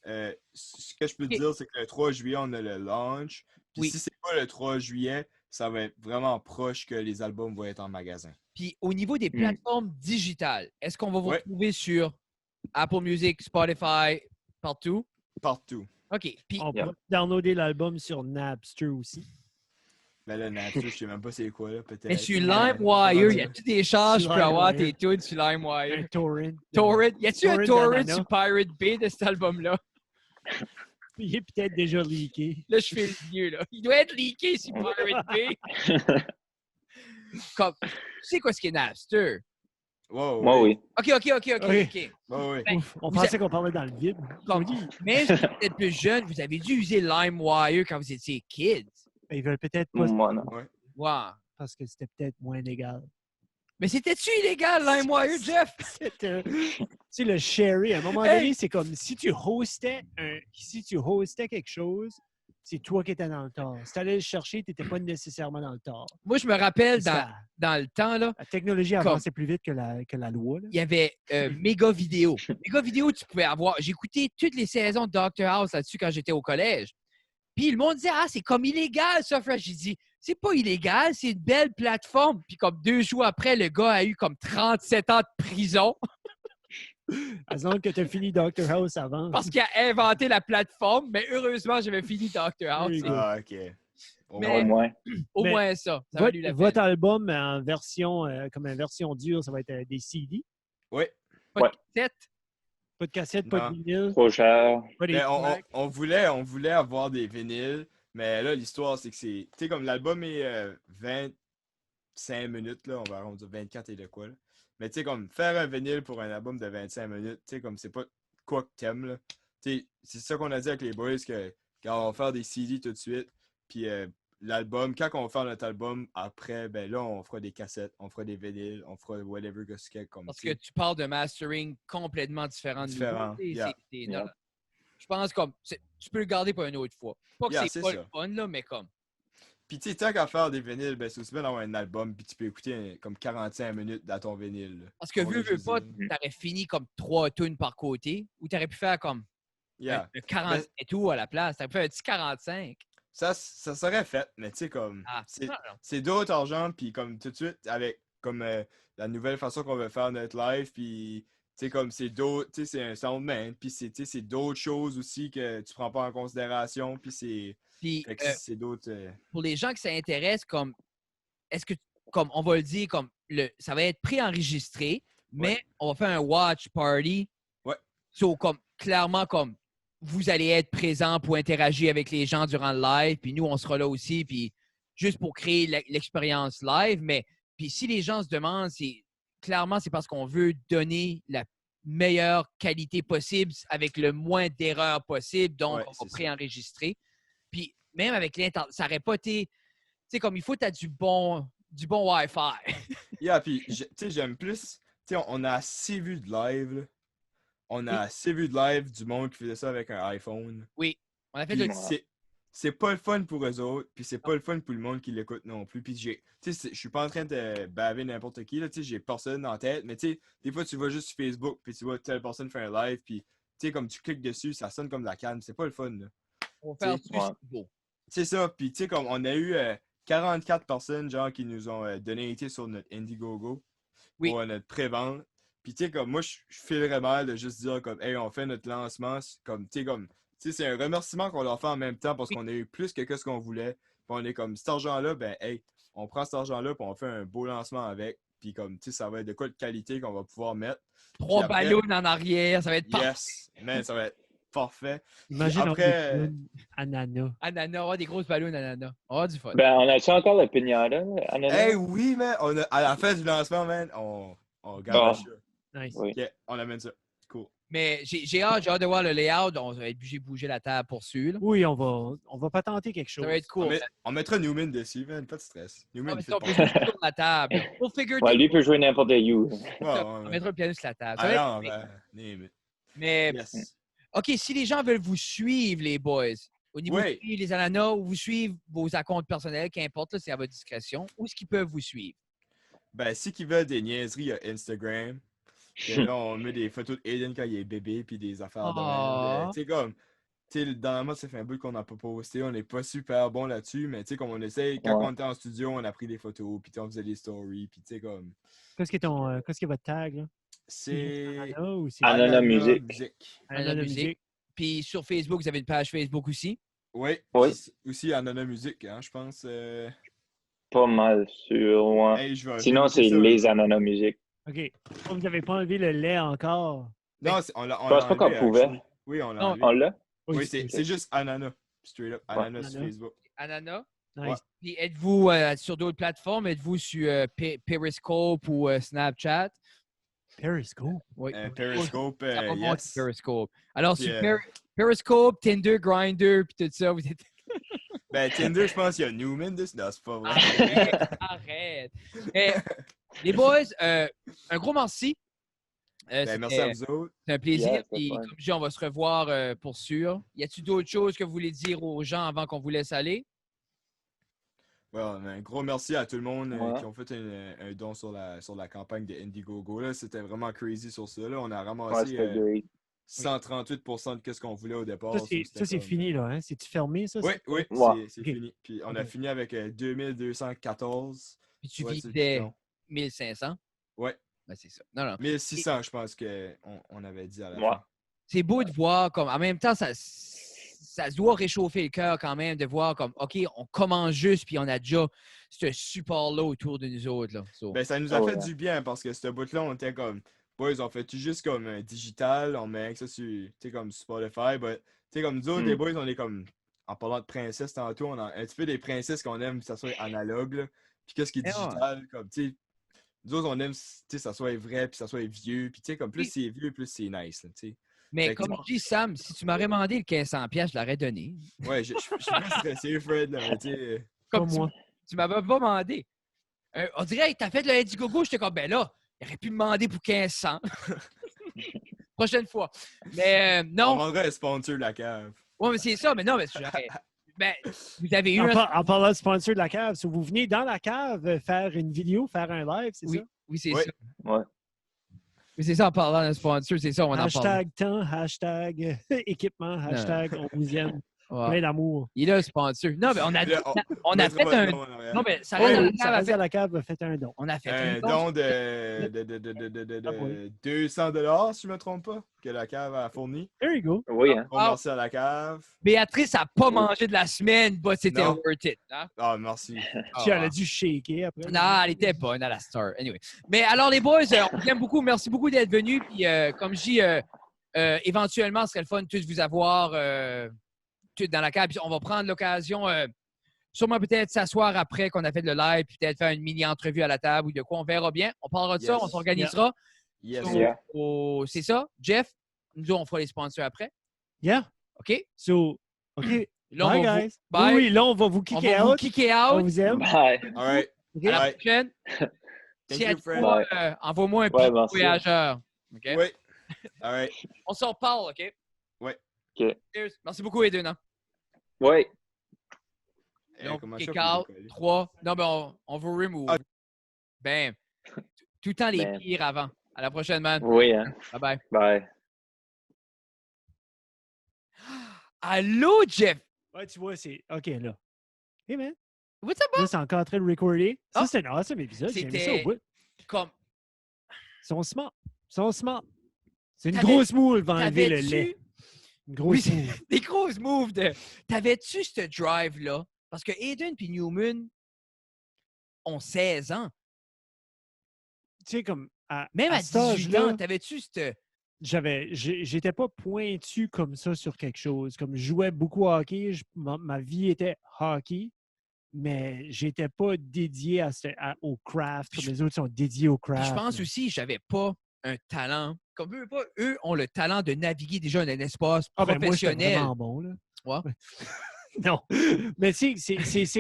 C: Ce que je peux te
A: Ok.
C: dire, c'est que le 3 juillet, on a le launch. Puis
A: Oui.
C: si c'est pas le 3 juillet, ça va être vraiment proche que les albums vont être en magasin.
A: Puis au niveau des plateformes digitales, est-ce qu'on va vous
C: Ouais.
A: retrouver sur Apple Music, Spotify, partout?
C: Partout.
A: OK. Puis
B: On
D: Yeah.
B: peut downloader l'album sur Napster aussi.
C: Mais là, Napster, je sais même pas c'est quoi, là, peut-être.
A: mais sur LimeWire, il y a toutes des charges
B: Sur
A: pour avoir
B: LimeWire.
A: tes tunes sur
B: Un
A: LimeWire.
B: torrent.
A: Torrent. Y a-tu un
B: Torrent
A: torrent
B: d'Anana.
A: sur Pirate Bay de cet album-là?
B: Il est peut-être déjà leaké.
A: Là, je fais le vieux, là. Il doit être leaké sur Pirate Bay. Comme, tu sais quoi ce qui est Napster?
C: Wow,
D: Moi, oui.
A: OK.
B: Oui.
C: Ouais.
A: Ben,
B: Ouf, on
A: vous
B: pensait qu'on parlait dans le vide.
A: Comme,
B: Oui.
A: même si vous êtes plus jeune, vous avez dû user LimeWire quand vous étiez kids.
B: Ben, ils veulent peut-être pas
D: Moi, non.
C: Ouais.
A: Wow.
B: parce que c'était peut-être moins légal.
A: Mais c'était-tu illégal, LimeWire, Jeff?
B: C'était, tu sais, le sherry, à un moment donné, c'est comme si tu hostais quelque chose, c'est toi qui étais dans le tort. Si tu allais le chercher, tu n'étais pas nécessairement dans le tort.
A: Moi, je me rappelle
B: Parce que
A: dans le temps, là,
B: la technologie
A: Comme-
B: avançait plus vite que la loi. Là.
A: il y avait Méga Vidéo. Méga Vidéo, tu pouvais avoir. J'ai écouté toutes les saisons de Dr. House là-dessus quand j'étais au collège. Puis le monde disait, ah, c'est comme illégal, ça, frère. J'ai dit, c'est pas illégal, c'est une belle plateforme. Puis comme 2 jours après, le gars a eu comme 37 ans de prison
B: As long que tu as fini Dr. House avant.
A: parce qu'il a inventé la plateforme. Mais heureusement, j'avais fini Dr. House.
B: Oui,
C: Ah, ok.
A: Mais-
D: Au moins.
A: Au
B: Mais
A: moins ça. Ça a valu la
B: votre
A: peine.
B: album en version, comme une version dure, ça va être des CD.
C: Ouais.
A: Pas de cassette.
B: Pas de cassette, pas
C: Non.
B: de vinyle,
D: Trop cher.
B: pas des
C: Mais
B: tracks.
C: on voulait avoir des vinyles, mais là, l'histoire, c'est que c'est. Tu sais, comme l'album est 25 minutes, là, on va dire 24 et de quoi, là. Mais tu sais, comme faire un vinyle pour un album de 25 minutes, tu sais, comme c'est pas quoi que t'aimes, là. Tu sais, c'est ça qu'on a dit avec les boys, que quand on va faire des CD tout de suite, puis l'album, quand on va faire notre album, après, ben là, on fera des cassettes, on fera des vinyles, on fera whatever que c'est comme
A: Parce
C: tu
A: que
C: sais.
A: tu parles de mastering complètement différent de
C: Différent,
A: nous.
C: yeah.
A: Non, je pense comme tu peux le garder pour une autre fois. Pas que
C: Yeah,
A: c'est
C: c'est
A: pas
C: ça.
A: le fun, là, mais comme.
C: Puis tu sais, tant qu'à faire des vinyles, ben c'est aussi bien d'avoir un album, puis tu peux écouter comme 45 minutes dans ton vinyle. Là.
A: Parce que
C: On va
A: veux
C: juste
A: pas,
C: dire.
A: t'aurais fini comme 3 tunes par côté, ou t'aurais pu faire comme
C: Yeah.
A: un 40
C: Ben,
A: et tout à la place. T'aurais pu faire un petit 45.
C: ça serait fait, mais tu sais, comme.
A: Ah, non.
C: C'est d'autres argent, puis comme tout de suite, avec comme la nouvelle façon qu'on veut faire notre live, puis tu sais, comme c'est d'autres. Tu sais, c'est un soundman, puis c'est d'autres choses aussi que tu prends pas en considération, puis c'est.
A: Puis,
C: Fait que c'est d'autres.
A: pour les gens qui s'intéressent, comme, est-ce que, comme on va le dire, comme, ça va être préenregistré, mais on va faire un watch party.
C: Ouais.
A: So, comme, clairement, comme, vous allez être présent pour interagir avec les gens durant le live, puis nous, on sera là aussi, puis juste pour créer l'expérience live. Mais, puis si les gens se demandent, clairement, c'est parce qu'on veut donner la meilleure qualité possible avec le moins d'erreurs possible. Donc,
C: Ouais,
A: on
C: c'est
A: va
C: ça.
A: préenregistrer. Puis même avec l'internet, ça n'aurait pas été. Tu sais, comme il faut que tu aies du bon Wi-Fi.
C: Yeah, puis tu sais, j'aime plus. Tu sais, on a assez vu de live, là. On a assez vu de live du monde qui faisait ça avec un iPhone.
A: Oui. On a fait
C: Puis
A: le.
C: c'est pas le fun pour eux autres, puis c'est pas le fun pour le monde qui l'écoute non plus. Puis tu sais, je suis pas en train de baver n'importe qui, là, tu sais, j'ai personne en tête, mais tu sais, des fois tu vas juste sur Facebook, puis tu vois telle personne faire un live, puis tu sais, comme tu cliques dessus, ça sonne comme de la canne, c'est pas le fun, là.
A: On va faire
C: tu sais,
A: plus
D: ouais.
A: beau.
C: C'est ça, puis tu sais, comme on a eu 44 personnes, genre, qui nous ont donaté sur notre Indiegogo
A: Oui.
C: pour notre pré-vente. Puis tu sais, comme moi, je filerais mal de juste dire comme, hey, on fait notre lancement, comme, tu sais, c'est un remerciement qu'on leur fait en même temps parce qu'on a eu plus que ce qu'on voulait. Puis on est comme, cet argent-là, ben, hey, on prend cet argent-là, puis on fait un beau lancement avec. Puis comme, tu sais, ça va être de quoi de qualité qu'on va pouvoir mettre.
A: 3
C: après-
A: ballons en arrière, ça va être parfait.
C: Yes! Man, ça va être parfait.
B: Imagine
C: Puis après,
B: on a des ananas.
A: Ananas, on va avoir des grosses ballons ananas. On va avoir du fun.
D: Ben, on a-tu encore le pignata, ananas?
C: hey, oui, man! À la fin du lancement, man, on garde ça.
B: Nice.
D: Oui.
C: Ok, on amène ça. Cool.
A: Mais j'ai hâte de voir le layout. On va être obligé de bouger la table pour celui-là.
B: Oui, on va pas tenter quelque chose.
A: Ça va être cool.
C: On mettra Newman dessus, man, pas de stress. Newman,
A: Ah, mais
C: il fait
A: ça, on
C: pas.
A: peut jouer sur la table. We'll figure
D: Ouais,
A: it
D: lui peut jouer n'importe où.
C: Ouais,
A: On
C: ouais.
A: mettra le piano sur la table. Ça va être
C: Alors,
A: cool.
C: name it.
A: Mais,
C: Yes.
A: OK, si les gens veulent vous suivre, les boys, au niveau
C: Oui.
A: de suivre les ananas, ou vous suivre vos comptes personnels, qu'importe, là, c'est à votre discrétion, où est-ce qu'ils peuvent vous suivre?
C: Ben, si qui veulent des niaiseries, il y a Instagram. Que là, on met des photos de Aiden quand il est bébé, puis des affaires de
A: Ah.
C: même. Tu sais, comme, tu sais, dernièrement, ça fait un bout qu'on n'a pas posté. On n'est pas super bon là-dessus, mais tu sais, comme on essaye, quand
D: Ouais.
C: on était en studio, on a pris des photos, puis on faisait des stories, puis tu sais, comme,
B: Qu'est-ce qui est votre tag, là?
C: c'est.
B: Ananas ou c'est
D: Ananas Musique.
B: Ananas
A: Ananas
B: Musique?
A: Puis sur Facebook, vous avez une page Facebook aussi.
C: Oui,
D: Oui.
C: aussi Ananas Musique, hein, je pense.
D: Pas mal sûr, ouais.
C: Hey, je vais
D: Sinon,
C: vérifier
D: c'est
C: ça,
D: les
C: là.
D: ananas musique.
B: OK. Vous n'avez pas enlevé le lait encore?
C: Non, on
D: Je pense pas qu'on
C: enlevé,
D: pouvait.
C: actually. Oui, on l'a
A: Non,
C: enlevé.
D: On l'a?
C: Oui, c'est juste Ananas. Straight up, Ananas sur
B: Ananas.
C: Facebook.
A: Ananas.
B: Nice.
A: Puis êtes-vous sur d'autres plateformes? Êtes-vous sur Periscope ou Snapchat?
B: Periscope.
A: Oui.
C: Periscope,
A: Ça va monter
C: yes.
A: Periscope. Alors,
C: Puis,
A: sur Periscope, Tinder, Grindr, puis tout ça, vous êtes...
C: Ben, Tinder, je pense qu'il y a Newman dessus. Non, c'est pas vrai.
A: Arrête. Eh, les boys, un gros merci.
C: Ben, merci à vous autres.
A: C'est un plaisir.
D: Yeah,
A: Puis,
D: c'est fun.
A: comme je dis, on va se revoir pour sûr. Y a-t-il d'autres choses que vous voulez dire aux gens avant qu'on vous laisse aller?
C: Ouais, un gros merci à tout le monde
D: Ouais.
C: qui ont fait un don sur la campagne de Indiegogo. Là. C'était vraiment crazy sur ça. Là. On a ramassé
D: c'était great.
C: 138% de ce qu'on voulait au départ.
B: Ça, c'est fini, là. Hein? C'est-tu fermé, ça?
C: Oui,
B: ça?
C: oui,
D: Ouais.
C: c'est
B: Ok.
C: fini. Puis on a
B: Ok.
C: fini avec 2214.
A: Puis tu
C: Ouais, c'est
A: visais
C: bon.
A: 1500.
C: Ouais,
A: Ben, c'est ça. Non, non.
C: 1600, je pense qu'on avait dit à la
D: Ouais.
C: fin.
A: C'est beau de voir comme en même temps, ça se doit réchauffer le cœur quand même de voir comme OK, on commence juste puis on a déjà ce support-là autour de nous autres. Là. So,
C: Ben, ça nous a
D: Oh,
C: fait
D: yeah.
C: du bien parce que ce bout-là, on était comme, boys, on fait tout juste comme digital, on met ça sur, tu sais, comme Spotify, but, tu sais, comme nous autres, les boys, on est comme, en parlant de princesses tantôt, on a un petit peu des princesses qu'on aime que ça soit analogue, là. Puis qu'est-ce qui est
A: Eh ouais.
C: digital, comme, tu sais, nous autres, on aime, tu sais, ça soit vrai, puis ça soit vieux, puis tu sais, comme, plus
A: Oui.
C: c'est vieux, plus c'est nice, là, tu sais.
A: mais
C: Fait que,
A: comme je dis, Sam, si tu m'aurais demandé le 1500$, je l'aurais donné.
C: ouais, je suis pas stressé, Fred, là, mais tu sais,
A: Comme
B: Pas moi.
A: tu m'avais pas demandé. On dirait, hey, t'as fait le Indiegogo, j'étais comme, ben là, il aurait pu me demander pour 1500. Prochaine fois. Mais
C: on
A: non,
C: demanderait un sponsor de la cave.
A: ouais, mais c'est ça, mais non, mais j'aurais. Ben, vous avez eu
B: En parlant de sponsor de la cave, si vous venez dans la cave faire une vidéo, faire un live, c'est
A: Oui,
B: ça?
A: oui, c'est
C: Oui.
A: ça.
D: Ouais.
A: Mais c'est ça en parlant d'un sponsor, c'est ça, on en parle.
B: Hashtag temps, hashtag équipement, hashtag on vous aime.
A: Ouais.
B: Plein d'amour.
A: Il est là, le sponsor. Non, mais on a
C: Là,
A: on a
C: mettra
A: fait
C: votre
A: un.
C: nom en arrière.
A: Non, mais ça
B: Oui,
A: reste à la
B: ça
A: cave.
B: reste à la cave, faites un don.
A: On a fait
C: Un
A: un
C: don de
B: Ah, oui.
C: 200 $, si je ne me trompe pas, que la cave a fourni.
B: There you go.
D: Oui, hein.
C: Bon, merci à la cave.
A: Béatrice n'a pas mangé de la semaine, bah c'était
C: Non.
A: worth it. Hein?
C: Ah, merci. Ah,
B: Puis elle a dû shaker après.
A: Non, elle était bonne à la star. Anyway. Mais alors, les boys, on vous aime beaucoup. Merci beaucoup d'être venus. Puis, comme je dis, éventuellement, ce serait le fun de tous vous avoir tous dans la cave. Puis, on va prendre l'occasion, sûrement peut-être s'asseoir après qu'on a fait le live, puis peut-être faire une mini-entrevue à la table ou de quoi. On verra bien. On parlera de ça,
C: Yes.
A: on s'organisera.
C: Yes.
A: So,
D: Yeah.
A: c'est ça, Jeff. Nous, on fera les sponsors après.
B: Yeah.
A: OK?
B: So, OK.
A: Là, on
B: Bye,
A: va vous-
B: guys.
A: Bye.
B: Oui, là, on va vous
A: On
B: kicker
A: va vous
B: out.
A: kicker
B: On
A: out.
B: vous aime.
D: Bye.
C: All right.
B: OK?
A: À la
C: Bye.
A: prochaine.
C: Thank
A: Si à
C: you, Fred.
A: toi, envoie-moi un
D: Ouais,
A: petit
D: merci.
A: voyageur. OK?
C: Oui. All right.
A: On s'en reparle, OK?
C: Ouais.
D: OK.
A: Cheers. Merci beaucoup, Eden. Hein?
D: Oui.
A: Donc,
C: Comment
A: kick
C: ça,
A: out,
C: faut décoller?
A: 3. Non, ben, on vous remove.
C: Ah.
A: Bam. Tout le temps les
D: Bam.
A: pires avant. À la prochaine, man.
D: Oui, hein.
A: Bye-bye.
D: Bye.
A: Allô, Jeff?
B: Ouais, tu vois, c'est. OK, là. Hey, man.
A: What's up,
B: Là, c'est encore en train de recorder. Ça,
A: Ah.
B: c'est un awesome épisode. J'ai aimé ça au
A: C'était-
B: bout.
A: Comme,
B: Ils sont smart. Ils sont smart. C'est une
A: T'avais-
B: grosse moule va enlever le
A: t'avais-tu...
B: lait. Une
A: Oui,
B: grosse
A: c'est-
B: moule.
A: des grosses moves de... T'avais-tu ce drive-là? Parce que Eden et Newman ont 16 ans.
B: Tu sais, comme.
A: Même à
B: cet
A: 18
B: âge-là,
A: ans, t'avais-tu ce...
B: j'étais pas pointu comme ça sur quelque chose. Comme je jouais beaucoup au hockey, ma vie était hockey, mais j'étais pas dédié au craft,
A: Puis
B: comme les autres sont dédiés au
A: Puis
B: craft.
A: je pense
B: là.
A: aussi que j'avais pas un talent. Comme eux ont le talent de naviguer déjà dans un espace
B: Ah ben moi, j'étais
A: professionnel.
B: vraiment bon, là.
A: Ouais.
B: Non. Mais c'est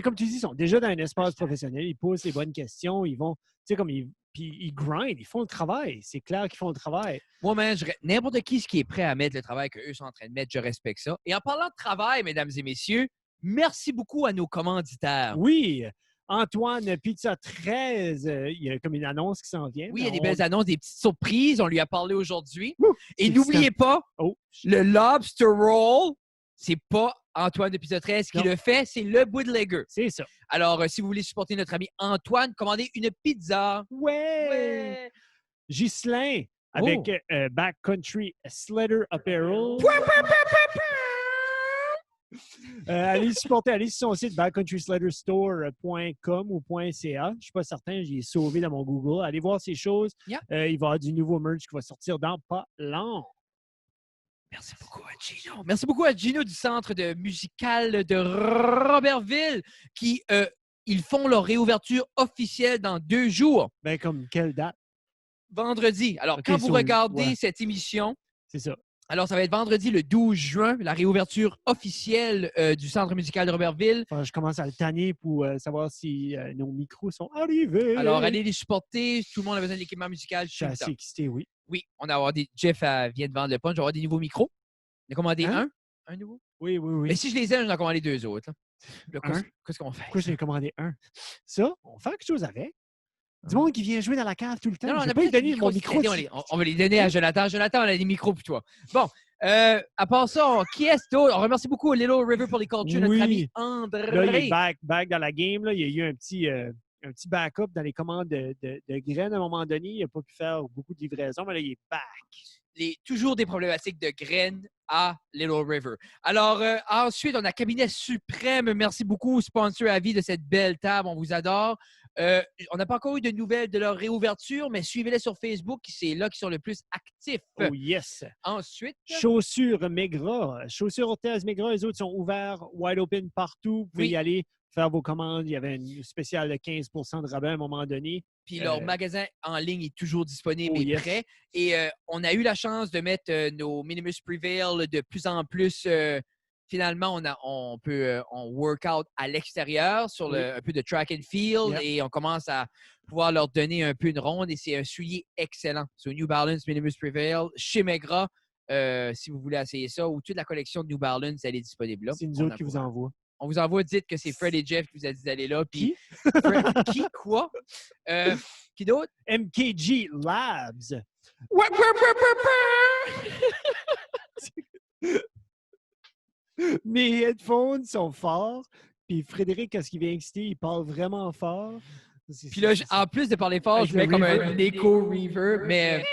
B: comme tu dis, ils sont déjà dans un espace professionnel, ils posent les bonnes questions, ils vont, tu sais, comme puis ils grindent, ils font le travail. C'est clair qu'ils font le travail.
A: Moi, man, n'importe qui est prêt à mettre le travail qu'eux sont en train de mettre, je respecte ça. Et en parlant de travail, mesdames et messieurs, merci beaucoup à nos commanditaires.
B: Oui, Antoine Pizza 13, il y a comme une annonce qui s'en vient.
A: Oui, il y a des
B: On-
A: belles annonces, des petites surprises. On lui a parlé aujourd'hui.
B: Ouh,
A: Et
B: c'est
A: n'oubliez pas,
B: Oh,
A: le lobster roll, c'est pas Antoine de Pizza 13 qui
B: Non.
A: le fait, c'est le bootlegger.
B: c'est ça.
A: Alors, si vous voulez supporter notre ami Antoine, commandez une pizza.
B: Ouais! Ghislain avec Backcountry Sledder Apparel. Allez supporter, allez sur son site backcountrysledderstore.com ou .ca. Je ne suis pas certain, j'y ai sauvé dans mon Google. Allez voir ces choses.
A: Yeah.
B: Il va y avoir du nouveau merch qui va sortir dans pas long.
A: Merci beaucoup à Gino. Merci beaucoup à Gino du Centre de musical de Robertville qui, ils font leur réouverture officielle dans 2 jours,
B: Ben, comme quelle date?
A: vendredi. Alors,
B: Ok,
A: quand vous
B: sur-
A: regardez
B: ouais.
A: cette émission,
B: C'est ça.
A: alors ça va être vendredi le 12 juin, la réouverture officielle du Centre musical de Robertville.
B: Enfin, je commence à le tanner pour savoir si nos micros sont arrivés.
A: Alors, allez les supporter. Tout le monde a besoin de l'équipement musical.
B: Je suis
A: tout le temps.
B: assez excité, oui.
A: Oui, on va avoir des. Jeff vient de vendre le punch. On va avoir des nouveaux micros. On a commandé
B: Hein?
A: un nouveau.
B: Oui, oui, oui.
A: Mais si je les ai, j'en ai commandé 2 autres. Là. Là,
B: Un?
A: qu'est-ce qu'on fait?
B: Pourquoi je n'ai commandé un? Ça, on va faire quelque chose avec. Du monde qui vient jouer dans la cave tout le temps.
A: Non, non,
B: Je
A: on
B: vais
A: a
B: pas lui
A: peut-être
B: donner
A: des
B: mon
A: micros.
B: micro.
A: On va les donner à Jonathan. Jonathan, on a des micros pour toi. Bon, à part ça, qui est-ce d'autre? On remercie beaucoup Little River Polyculture, notre
B: Oui.
A: ami
B: Là, il est
A: André.
B: back dans la game. Là. Il y a eu un petit backup dans les commandes de graines à un moment donné. Il n'a pas pu faire beaucoup de livraisons, mais là, il est back.
A: Toujours des problématiques de graines à Little River. Alors, ensuite, on a Cabinet Suprême. Merci beaucoup, sponsor à vie de cette belle table. On vous adore. On n'a pas encore eu de nouvelles de leur réouverture, mais suivez-les sur Facebook. C'est là qu'ils sont le plus actifs.
B: Oh yes!
A: Ensuite,
B: Chaussures Megra. Chaussures Orthez Megra, les autres sont ouverts, wide open partout. Vous pouvez
A: Oui.
B: y aller faire vos commandes. Il y avait une spéciale de 15 de rabais à un moment donné.
A: puis leur magasin en ligne est toujours disponible
B: Oh
A: et
B: yes.
A: prêt. Et on a eu la chance de mettre nos Minimus Prevail de plus en plus. Finalement, on peut workout à l'extérieur sur
B: Oui.
A: un peu de track and field
B: Yep.
A: et on commence à pouvoir leur donner un peu une ronde et c'est un soulier excellent. So, New Balance Minimus Prevail chez Megra, si vous voulez essayer ça, ou toute la collection de New Balance, elle est disponible là.
B: C'est nous autres qui vous envoie.
A: On vous envoie, dites que c'est Fred et Jeff qui vous a dit d'aller là. Puis
B: Qui?
A: Qui? Quoi? Qui d'autre?
B: MKG Labs. Mes headphones sont forts. Puis Frédéric, quand il vient excité, il parle vraiment fort.
A: Puis là, en plus de parler fort,
B: Avec
A: je mets
B: le
A: comme un
B: reverb.
A: écho reverb. Mais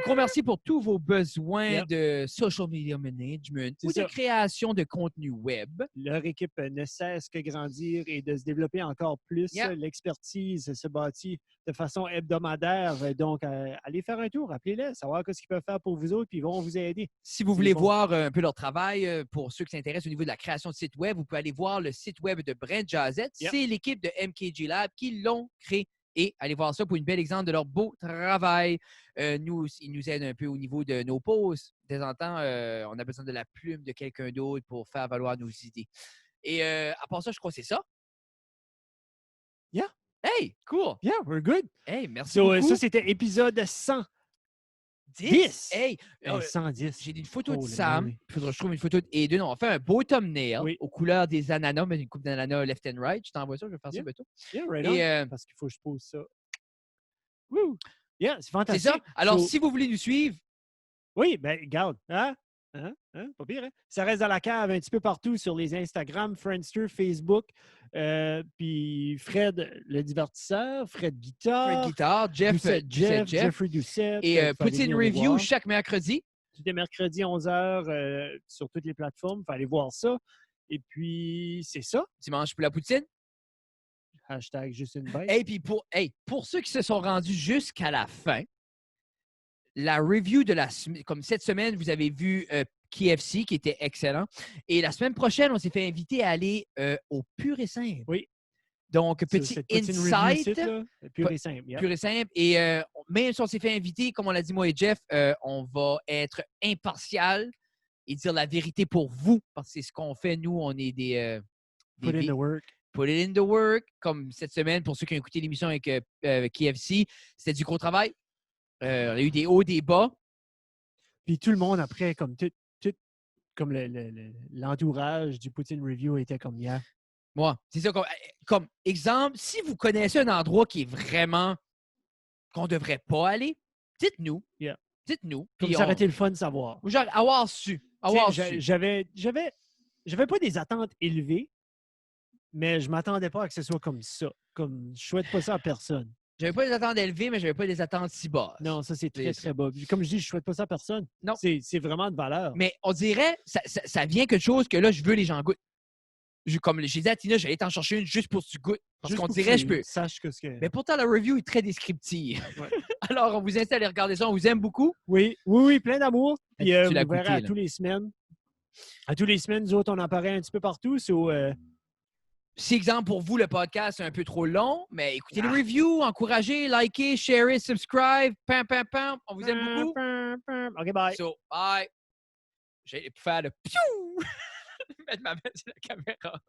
A: gros merci pour tous vos besoins
B: Yep.
A: de social media management
B: C'est
A: ou de
B: ça.
A: création de contenu web.
B: Leur équipe ne cesse que grandir et de se développer encore plus.
A: Yep.
B: L'expertise se bâtit de façon hebdomadaire. Donc, allez faire un tour, appelez-les, savoir ce qu'ils peuvent faire pour vous autres, puis ils vont vous aider.
A: Si vous
B: C'est
A: voulez
B: bon.
A: voir un peu leur travail, pour ceux qui s'intéressent au niveau de la création de site web, vous pouvez aller voir le site web de Brent Jazette.
B: Yep.
A: C'est l'équipe de MKG Lab qui l'ont créé. Et allez voir ça pour une belle exemple de leur beau travail. Ils nous aident un peu au niveau de nos pauses. De temps en temps, on a besoin de la plume de quelqu'un d'autre pour faire valoir nos idées. Et à part ça, je crois que c'est ça.
B: Yeah.
A: Hey, cool.
B: Yeah, we're good.
A: Hey, merci
B: So,
A: beaucoup.
B: ça, c'était épisode 100.
A: 10. Hey,
B: 110.
A: j'ai une photo de
B: Oh, le
A: Sam.
B: Mary.
A: Il faudra que je trouve une photo d'Eden. On va faire un beau thumbnail
B: Oui.
A: aux couleurs des ananas, mais une coupe d'ananas left and right. Je t'envoie ça, je vais faire ça
B: Yeah.
A: bientôt.
B: Yeah, right
A: Et
B: on. Parce qu'il faut que je pose ça. Woo! Yeah, c'est
A: c'est
B: fantastique.
A: ça. Alors,
B: So-
A: si vous voulez nous suivre,
B: Oui, ben garde. Hein? Pas pire, hein? Ça reste dans la cave un petit peu partout sur les Instagram, Friendster, Facebook. Puis Fred, le divertisseur, Fred Guitare,
A: Fred Guitare, Jeff,
B: Doucette
A: Jeff,
B: Jeffrey Doucette.
A: et
B: vous pouvez
A: Poutine
B: venir les
A: Review
B: voir.
A: chaque mercredi.
B: Tous les mercredis 11h sur toutes les plateformes. Il faut aller voir ça. Et puis, c'est ça.
A: Dimanche pour la poutine.
B: Hashtag juste une bête.
A: Et puis pour ceux qui se sont rendus jusqu'à la fin, la review de la semaine, comme cette semaine, vous avez vu KFC qui était excellent. Et la semaine prochaine, on s'est fait inviter à aller au Pur et Simple.
B: Oui.
A: Donc,
B: Sur
A: petit
B: cette petite review
A: insight.
B: site, là, pur et simple. Yeah.
A: Pur et simple. Et même si on s'est fait inviter, comme on l'a dit moi et Jeff, on va être impartial et dire la vérité pour vous, parce que c'est ce qu'on fait, nous, on est des
B: Put in the work.
A: Put it in the work, comme cette semaine, pour ceux qui ont écouté l'émission avec KFC, c'était du gros travail. On a eu des hauts, des bas.
B: Puis tout le monde après, comme tout comme l'entourage du Poutine Review était comme hier.
A: Moi, c'est ça. Comme exemple, si vous connaissez un endroit qui est vraiment qu'on ne devrait pas aller, dites-nous.
B: Yeah.
A: Dites-nous.
B: Comme
A: Puis
B: ça aurait été le fun de savoir.
A: Ou genre, avoir su. Avoir
B: Tu sais,
A: su.
B: J'avais pas des attentes élevées, mais je m'attendais pas à que ce soit comme ça. Comme je souhaite pas ça à personne.
A: J'avais pas des attentes élevées, mais j'avais pas des attentes si basses.
B: Non, ça c'est très,
A: C'est ça.
B: très bas. Puis comme je dis, je souhaite pas ça à personne.
A: Non.
B: C'est vraiment de valeur.
A: Mais on dirait, ça vient quelque chose que là, je veux les gens goûtent. Comme j'ai dit à Tina, j'allais t'en chercher une juste pour que tu goûtes. Parce
B: Juste
A: qu'on
B: pour
A: dirait,
B: que
A: je peux.
B: tu saches que ce que...
A: Mais pourtant, la review est très descriptive.
B: Ouais.
A: Alors, on vous invite à aller regarder ça. On vous aime beaucoup.
B: Oui, plein d'amour. Puis
A: Tu
B: vous
A: l'as
B: verrez
A: goûté,
B: à
A: là.
B: tous les semaines. À tous les semaines, nous autres, on en paraît un petit peu partout.
A: Si, exemple, pour vous, le podcast est un peu trop long, mais écoutez les reviews, encouragez, likez, sharez, subscribe. Pam, pam, pam. On vous aime beaucoup.
B: OK, bye.
A: So, bye. J'ai faire le piou! Mettre ma main sur la caméra.